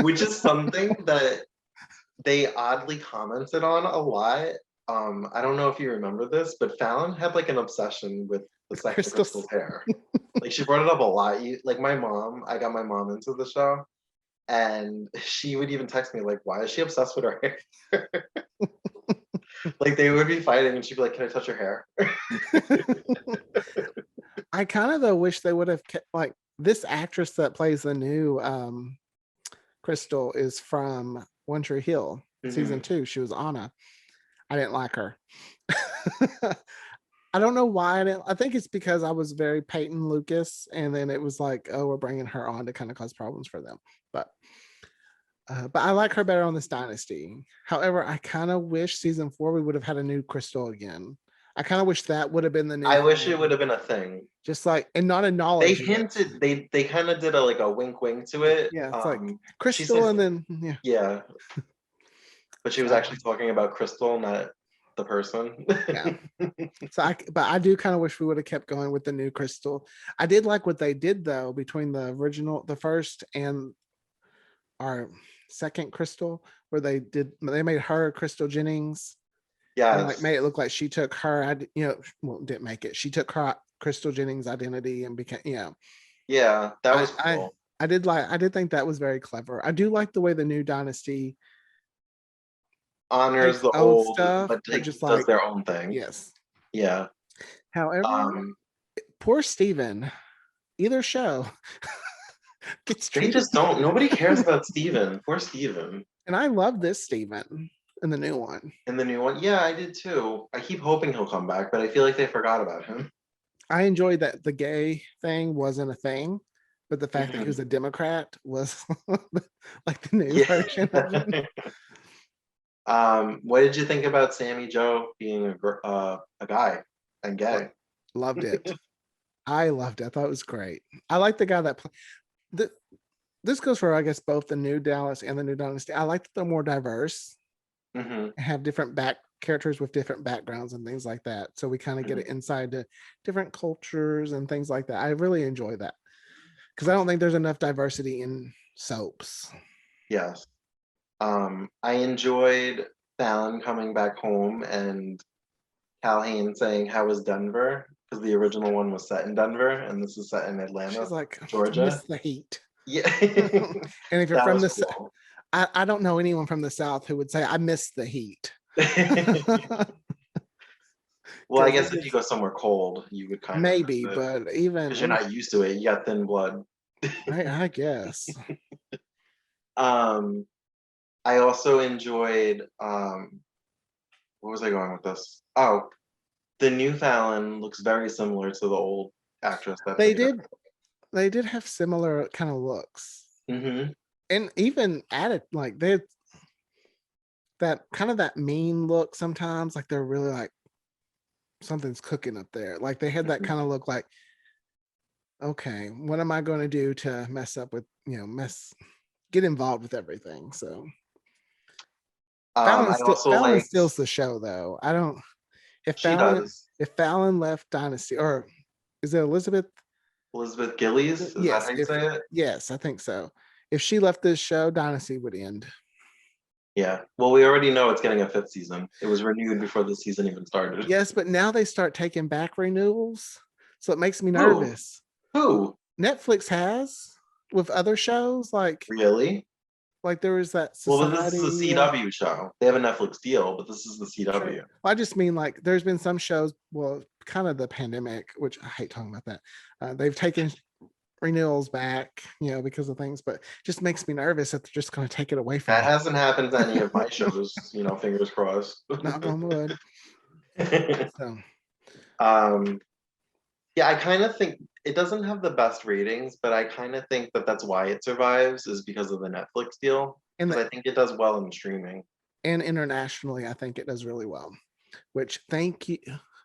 which is something that they oddly commented on a lot. I don't know if you remember this, but Fallon had like an obsession with the second Crystals. Crystal's hair. Like she brought it up a lot. Like my mom, I got my mom into the show, and she would even text me like, "Why is she obsessed with her hair?" Like they would be fighting, and she'd be like, "Can I touch your hair?" I kind of though wish they would have kept like this actress that plays the new Crystal is from One Tree Hill season Mhm. 2. She was Anna. I didn't like her. I don't know why I didn't. I think it's because I was very Peyton Lucas, and then it was like, oh, we're bringing her on to kind of cause problems for them. But I like her better on this Dynasty. However, I kind of wish season 4 we would have had a new Crystal again. I kind of wish that would have been the new I wish it thing. would have been a thing. Just like and not They acknowledging it. hinted, they kind of did a like a wink wink to it. Yeah, it's like She Crystal, said, and then yeah. yeah, but she was So actually talking about Crystal, not the person. yeah. But I do kind of wish we would have kept going with the new Crystal. I did like what they did though between the original, the first, and our second Crystal, where they made her Crystal Jennings and like Yes. made it look like she took her, well, didn't make it. She took her Crystal Jennings identity and became, Yeah, that I was I cool. I did think that was very clever. I do like the way the new Dynasty Honors takes the old old, stuff, but but just does like their own thing. yes. Yeah. However, Um, poor Steven, either show gets they treated just don't. Nobody cares about Steven. Poor Steven. and I love this Steven in the new one. In the new one, yeah, I did too. I keep hoping he'll come back, but I feel like they forgot about him. I enjoyed that the gay thing wasn't a thing, but the fact that he Mhm. was a Democrat was like the new Yeah. version of it. What did you think about Sammy Joe being a guy and Lo- gay? Loved it. I loved it. I thought it was great. I like the guy that the, this goes for I guess both the new Dallas and the new Dynasty. I like that they're more diverse Hmm. and have different back characters with different backgrounds and things like that. So we kind of get Hmm. an inside to different cultures and things like that. I really enjoy that because I don't think there's enough diversity in soaps. Yes. I enjoyed Fallon coming back home and Calhoun saying, "How was Denver?" Because the original one was set in Denver and this is set in She's Atlanta, like, I miss Georgia. the heat. Yeah. And if you're That from was the, cool. I don't know anyone from the South who would say I miss the heat. Well, I Because guess it if you is go somewhere cold, you would kind of maybe, miss it but even because you're not used to it. You got thin blood. I guess Um, I also enjoyed what was I going with this? Oh, the new Fallon looks very similar to the old actress that they played her. did they did have similar kind of looks Hmm. and even added like they that kind of that mean look sometimes like they're really like something's cooking up there. Like they had that Hmm. kind of look like, okay, what am I going to do to mess up with, get involved with everything. So I also Fallon liked, steals the show though. I don't if she Fallon does. if Fallon left Dynasty or is it Elizabeth? Elizabeth Gillies, is that how Yes, you if say it? yes, I think so. If she left this show, Dynasty would end. Yeah. Well, we already know it's getting a fifth season. It was renewed before the season even started. Yes, but now they start taking back renewals. So it makes me Who? nervous. Who? Netflix has with other shows Really? like there was that Well, but this is a Society. CW show. They have a Netflix deal, but this is the Sure. CW. Well, I just mean like there's been some shows, well, kind of the pandemic, which I hate talking about that. They've taken renewals back, because of things, but it just makes me nervous that they're just going to take it away from That me. hasn't happened to any of my shows, fingers crossed. Knock on wood. So, um, yeah, I kind of think it doesn't have the best ratings, but I kind of think that that's why it survives is because of the Netflix deal. and Because I think it does well in streaming. and internationally, I think it does really well. Which thank you,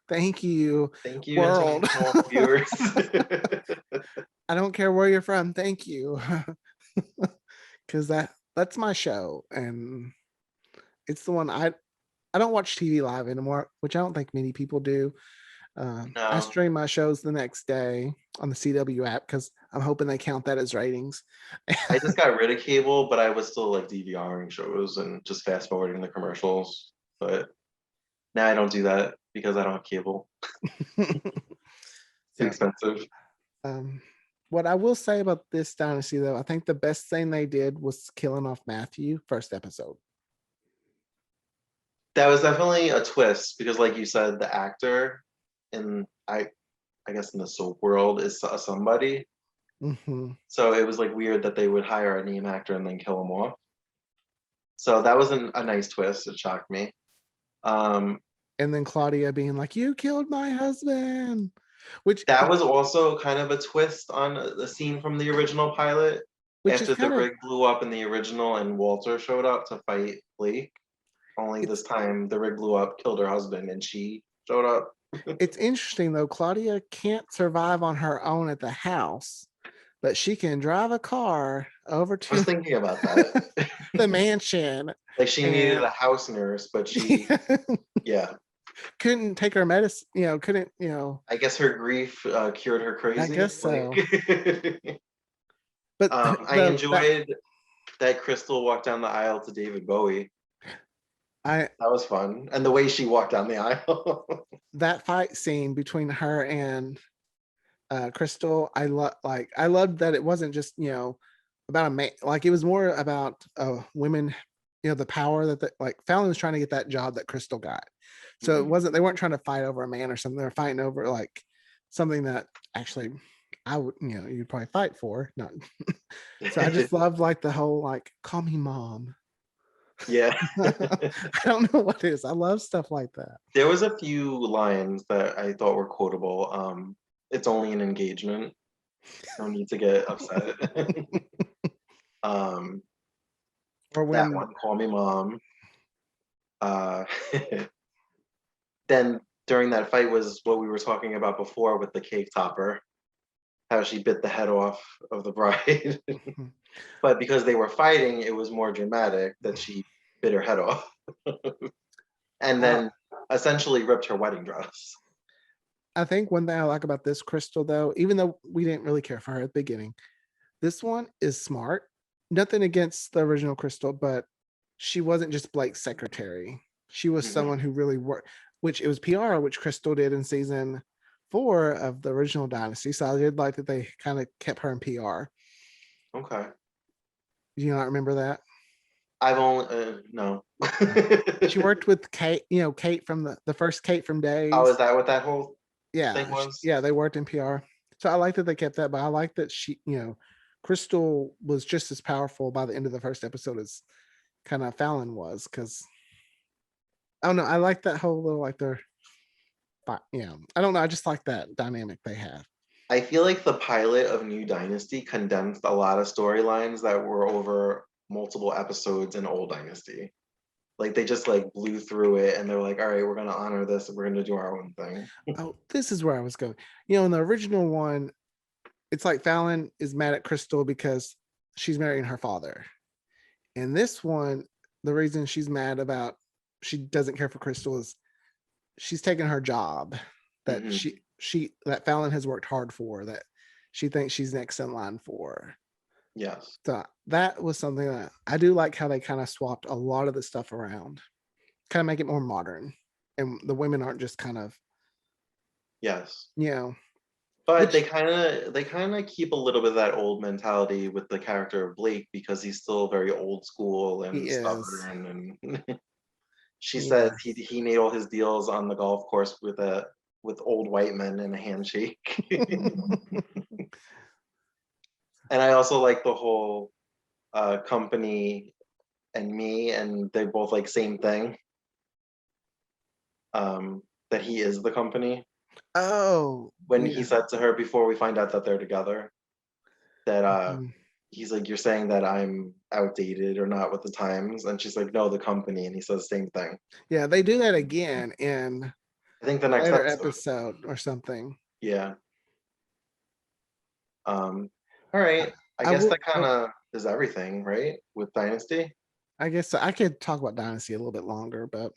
Thank you, world. international viewers. I don't care where you're from. Thank you, because that's my show, and it's the one I don't watch TV live anymore, which I don't think many people do. I No, stream my shows the next day on the CW app because I'm hoping they count that as ratings. I just got rid of cable, but I was still like DVRing shows and just fast forwarding the commercials. But now I don't do that because I don't have cable. Too So, expensive. um, what I will say about this dynasty, though, I think the best thing they did was killing off Matthew first episode. That was definitely a twist because, like you said, the actor in I guess in the soap world is somebody. Hmm. So it was like weird that they would hire a name actor and then kill him off. So that was a nice twist. It shocked me. Um, And then Claudia being like, "You killed my husband," which that was also kind of a twist on the scene from the original pilot. which is After the kind of rig blew up in the original and Walter showed up to fight Blake, only this it's time the rig blew up, killed her husband, and she showed up. it's interesting though. Claudia can't survive on her own at the house, but she can drive a car over I was to thinking about that. the mansion Like she needed and a house nurse, but yeah, couldn't take her medicine, couldn't, I guess her grief cured her I crazy. guess Like, so. But I enjoyed that Crystal walked down the aisle to David Bowie. I That was fun, and the way she walked down the aisle. that fight scene between her and Crystal, I loved that it wasn't just, about a man, like it was more about women, the power like Fallon was trying to get that job that Crystal got. So it wasn't, they weren't trying to fight over a man or something. They were fighting over like something that actually I would, you'd probably fight for. Not so I just love like the whole like call me mom. Yeah. I don't know what it is. I love stuff like that. There was a few lines that I thought were quotable. It's only an engagement. No need to get upset. um, Or that when one, call me mom. Uh, then during that fight was what we were talking about before with the cake topper, how she bit the head off of the bride. But because they were fighting, it was more dramatic that she bit her head off and uh, then essentially ripped her wedding dress. I think one thing I like about this Crystal, though, even though we didn't really care for her at the beginning, this one is smart. Nothing against the original Crystal, but she wasn't just Blake's secretary. She was Mhm. someone who really worked, which it was PR, which Crystal did in season 4 of the original Dynasty. So I did like that they kind of kept her in PR. Okay. Do you not remember that? I've only no. She worked with Kate, Kate from the first Kate from Oh, Days. is that what that whole thing Yeah, was? yeah, they worked in PR. So I like that they kept that, but I like that Crystal was just as powerful by the end of the first episode as kind of Fallon was, because I don't know, I like that whole little like they're, I don't know, I just like that dynamic they have. I feel like the pilot of New Dynasty condensed a lot of storylines that were over multiple episodes in Old Dynasty. Like they just like blew through it and they're like, all right, we're gonna honor this and we're gonna do our own thing. Oh, this is where I was going. In the original one, it's like Fallon is mad at Crystal because she's marrying her father. In this one, the reason she's mad about she doesn't care for Crystal is she's taken her job that Hmm. that Fallon has worked hard for, that she thinks she's next in line for. Yes. So that was something that I do like, how they kind of swapped a lot of the stuff around, kind of make it more modern. And the women aren't just kind of, Yes. you know, But which they kind of keep a little bit of that old mentality with the character of Blake because he's still very old school he and is. stubborn. And she says he Yes. he made all his deals on the golf course with old white men in a handshake. And I also like the whole company and me, and they both like same thing. That he is the company. Oh, When he yeah. said to her before we find out that they're together, that Mhm. he's like, "You're saying that I'm outdated or not with the times," and she's like, "No, the company," and he says the same thing. Yeah, they do that again in I think the a next later episode. episode or something. Yeah. All right. I I guess will. that kind of is everything, right? With Dynasty. I guess so. I could talk about Dynasty a little bit longer, but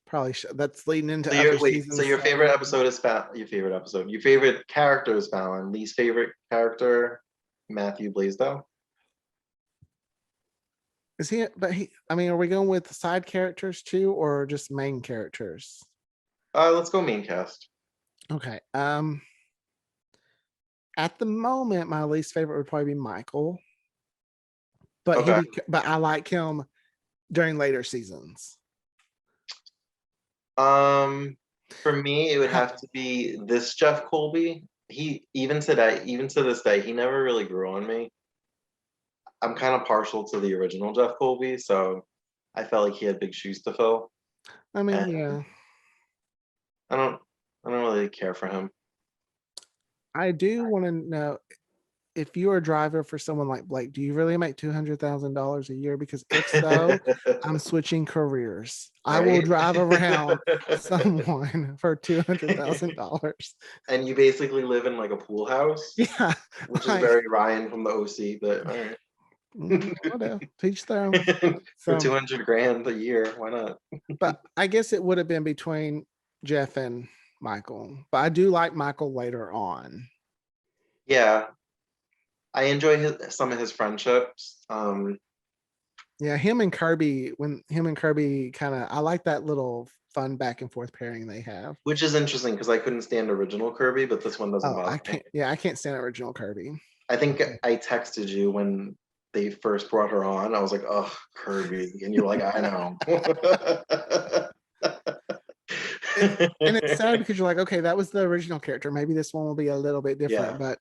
probably that's leading into So other your wait, so seasons. your favorite episode is your favorite episode. Your favorite character is Fallon. Least favorite character, Matthew Blaisdell. Is he? But he. I mean, are we going with side characters too, or just main characters? Let's go main cast. Okay. At the moment, my least favorite would probably be Michael, but Okay. but I like him during later seasons. Um, for me, it would How, have to be this Jeff Colby. He even today, even to this day, he never really grew on me. I'm kind of partial to the original Jeff Colby, so I felt like he had big shoes to fill, I mean, and yeah, I don't, I don't really care for him. I do want to know if you're a driver for someone like Blake, do you really make $200,000 a year? Because if so, I'm switching careers. I will Right? drive around someone for $200,000. And you basically live in like a pool house, Yeah, which is like very Ryan from the OC, but all right. whatever, teach their own. For So, 200 grand a year, why not? but I guess it would have been between Jeff and Michael. But I do like Michael later on. Yeah, I enjoy some of his friendships. Yeah, him and Kirby, when him and Kirby kind of, I like that little fun back and forth pairing they have. Which is interesting because I couldn't stand original Kirby, but this one doesn't Oh, bother I me. can't. Yeah, I can't stand original Kirby. I think I texted you when they first brought her on. I was like, "Oh, Kirby," and you're like, "I know." And it's sad because you're like, okay, that was the original character. Maybe this one will be a little bit different. Yeah.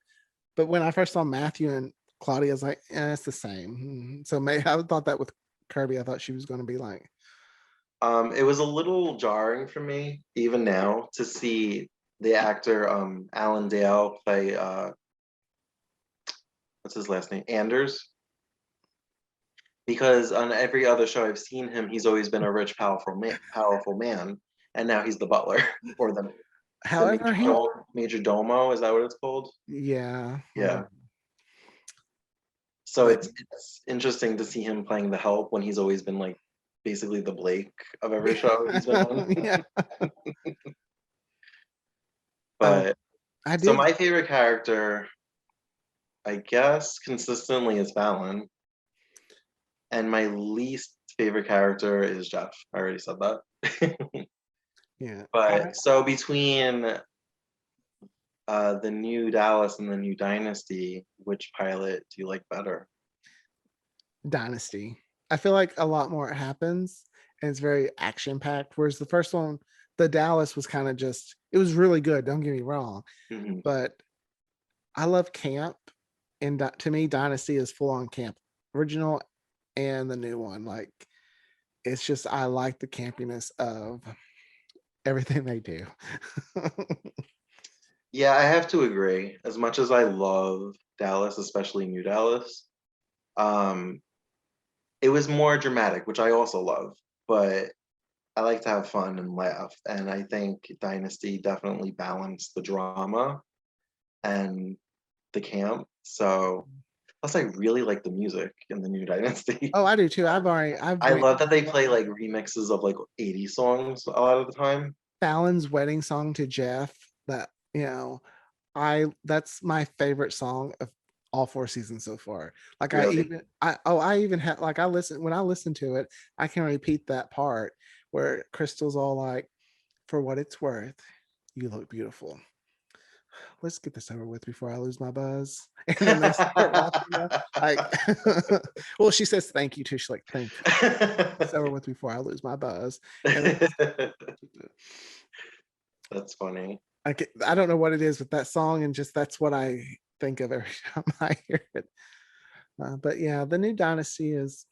But when I first saw Matthew and Claudia, I was like, it's the same. So maybe I thought that with Kirby, I thought she was going to be like, It was a little jarring for me, even now, to see the actor Alan Dale play what's his last name? Anders. Because on every other show I've seen him, he's always been a rich, powerful man, and now he's the butler or the however, he, major domo. Is that what it's called? yeah, Yeah. So but it's interesting to see him playing the help when he's always been like basically the Blake of every show he's been on. yeah, um, But I so did. my favorite character, I guess, consistently is Fallon, and my least favorite character is Jeff. I already said that. Yeah, But so between the new Dallas and the new Dynasty, which pilot do you like better? Dynasty. I feel like a lot more happens and it's very action packed. Whereas the first one, the Dallas was kind of just, it was really good. Don't get me wrong, Mhm. but I love camp. And to me, Dynasty is full on camp, original and the new one. Like, it's just, I like the campiness of everything they do. Yeah, I have to agree. As much as I love Dallas, especially New Dallas, um, it was more dramatic, which I also love. But I like to have fun and laugh, and I think Dynasty definitely balanced the drama and the camp. So, plus, I really like the music in the new Dynasty. Oh, I do too. I've I love that they play like remixes of like 80 songs a lot of the time. Fallon's wedding song to Jeff. That, that's my favorite song of all four seasons so far. Like Really. I even had like when I listen to it, I can repeat that part where Crystal's all like, for what it's worth, you look beautiful. let's get this over with before I lose my buzz. And then they start walking up, like, well, she says thank you too. She's like, thank you. It's over with before I lose my buzz. And then That's funny. I don't know what it is with that song, and just that's what I think of every time I hear it. But yeah, the new Dynasty is.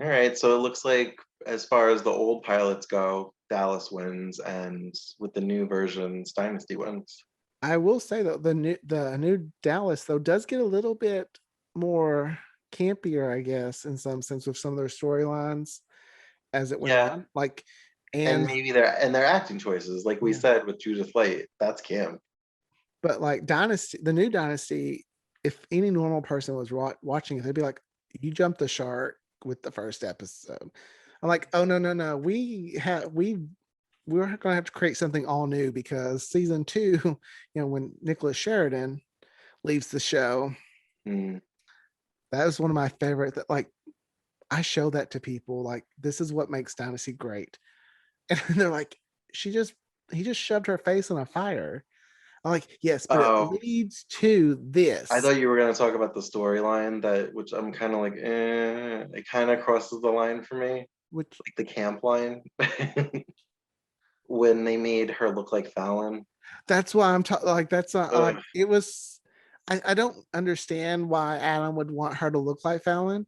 All right, so it looks like as far as the old pilots go, Dallas wins, and with the new versions, Dynasty wins. I will say though, the new Dallas though does get a little bit more campier, I guess, in some sense with some of their storylines as it went Yeah, on. Like, and and maybe their acting choices, like we yeah, said with Judith Light, that's Kim. but like Dynasty, the new Dynasty, if any normal person was watching it, they'd be like, "You jumped the shark with the first episode." I'm like, "Oh no, no, no! We're going to have to create something all new because season two, when Nicholas Sheridan leaves the show, Mm. that was one of my favorite. That like I show that to people, like this is what makes Dynasty great, and they're like, he just shoved her face in a fire. I'm like, yes, but it Oh, leads to I this, thought you were going to talk about the storyline which I'm kind of like, it kind of crosses the line for me, which like the camp line when they made her look like Fallon. that's why I'm talking. Like that's like Ugh. it was. I don't understand why Adam would want her to look like Fallon,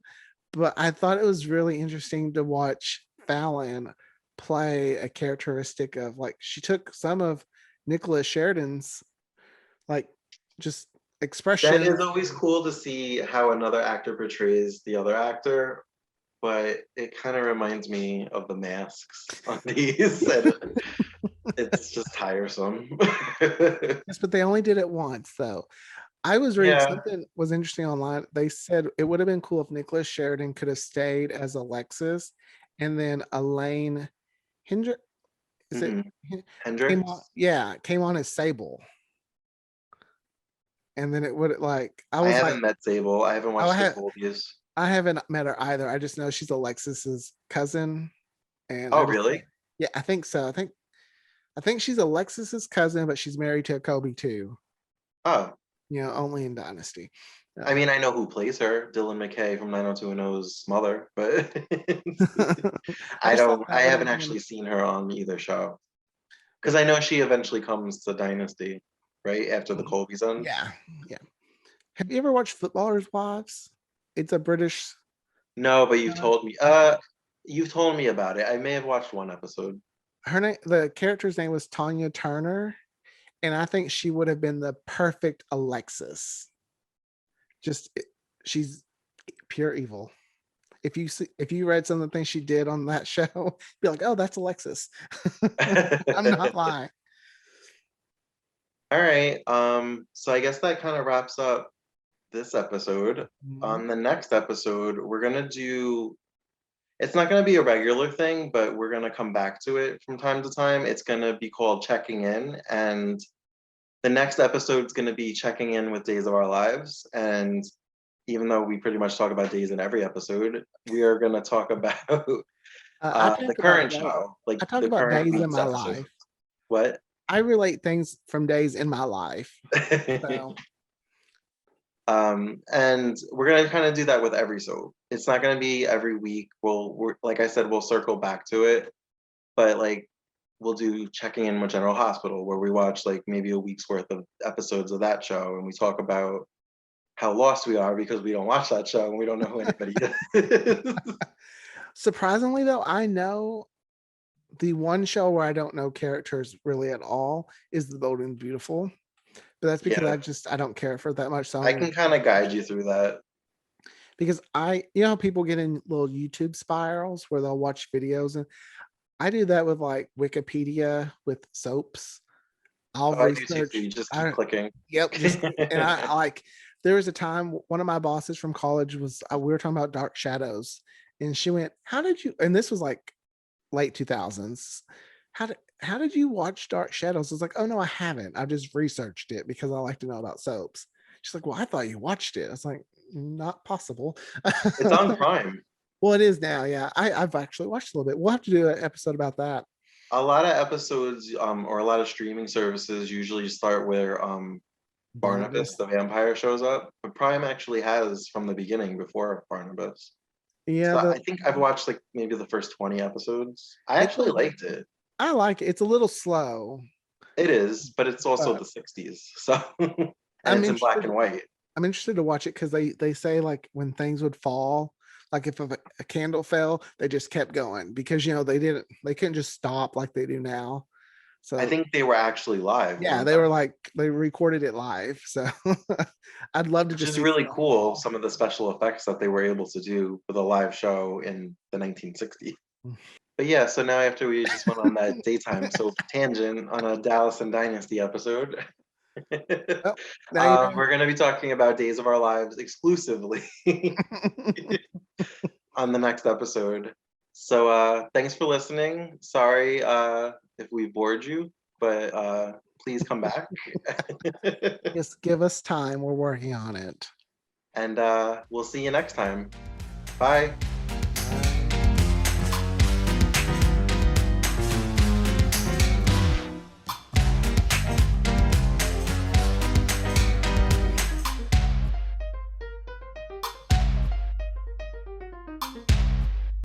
but I thought it was really interesting to watch Fallon play a characteristic of like she took some of Nicholas Sheridan's like just That expressions. is always cool to see how another actor portrays the other actor, but it kind of reminds me of the masks on these, and it's just tiresome. Yes, but they only did it once though. I was reading Yeah. something was interesting online. They said it would have been cool if Nicholas Sheridan could have stayed as Alexis, and then Elaine Hendrick, is it Hmm. came on? Hendrix. Yeah, came on as Sable, and then it would like I I was like, haven't met Sable. I haven't oh, watched the Colbys. I haven't met her either. I just know she's Alexis's cousin, and I Oh, just really? yeah, I think so. I think she's Alexis's cousin, but she's married to Kobe too. Oh, Only in Dynasty. I Uh, mean, I know who plays her, Dylan McKay from 90210's mother, but I just thought I that would haven't have been actually seen her on either show because I know she eventually comes to Dynasty, right after the Colbys end. yeah, yeah. Have you ever watched Footballers' Wives? It's a British. No, but Uh, you've told me about it. I may have watched one episode. her name, the character's name was Tanya Turner, and I think she would have been the perfect Alexis. Just she's pure evil. If you read some of the things she did on that show, be like, oh, that's Alexis. I'm not lying. All right. So I guess that kind of wraps up this episode. Mhm. On the next episode, we're gonna do it's not gonna be a regular thing, but we're gonna come back to it from time to time. It's gonna be called checking in, and the next episode is gonna be checking in with Days of Our Lives. And even though we pretty much talk about days in every episode, we are gonna talk about I the talk about current show, like I talk the about current days in week's my episode. life. What? I relate things from days in my life. So And we're gonna kind of do that with every soap. It's not gonna be every week. Like I said, we'll circle back to it, but like we'll do checking in with General Hospital, where we watch like maybe a week's worth of episodes of that show, and we talk about how lost we are because we don't watch that show and we don't know who anybody is. surprisingly though, I know the one show where I don't know characters really at all is The Bold and Beautiful. But that's because Yeah, I don't care for it that much. So I I don't can even kind of guide you through that. because how people get in little YouTube spirals where they'll watch videos, and I do that with like Wikipedia with soaps. I'll Oh, I do too. So research. you just keep I clicking. Yep, just and I like there was a time one of my bosses from college was we were talking about Dark Shadows, and she went, "How did you?" And this was like late 2000s. How did you watch Dark Shadows? I was like, "Oh no, I haven't. I just researched it because I like to know about soaps." She's like, "Well, I thought you watched it." I was like, "Not possible." It's on Prime. Well, it is now. Yeah, I've actually watched a little bit. We'll have to do an episode about that. A lot of episodes, or a lot of streaming services usually start where Barnabas Barnabas. the vampire shows up, but Prime actually has from the beginning before Barnabas. Yeah, So the I think I've watched like maybe the first 20 episodes. I it's actually a liked it. I like it. It's a little slow, It is, but it's also but the 60s. So and I'm it's in black interested and white. I'm interested to watch it because they say like when things would fall, like if a candle fell, they just kept going because they couldn't just stop like they do now. I So think they were actually live, yeah, weren't they they? were like they recorded it live. So I'd love to Which just is see really something cool, fall. some of the special effects that they were able to do for the live show in the 1960s. But yeah, so now after we just went on that daytime soap tangent on a Dallas and Dynasty episode, Oh, now you know. we're going to be talking about Days of Our Lives exclusively on the next episode. So thanks for listening. Sorry if we bored you, but please come back. Just give us time. We're working on it. And we'll see you next time. Bye.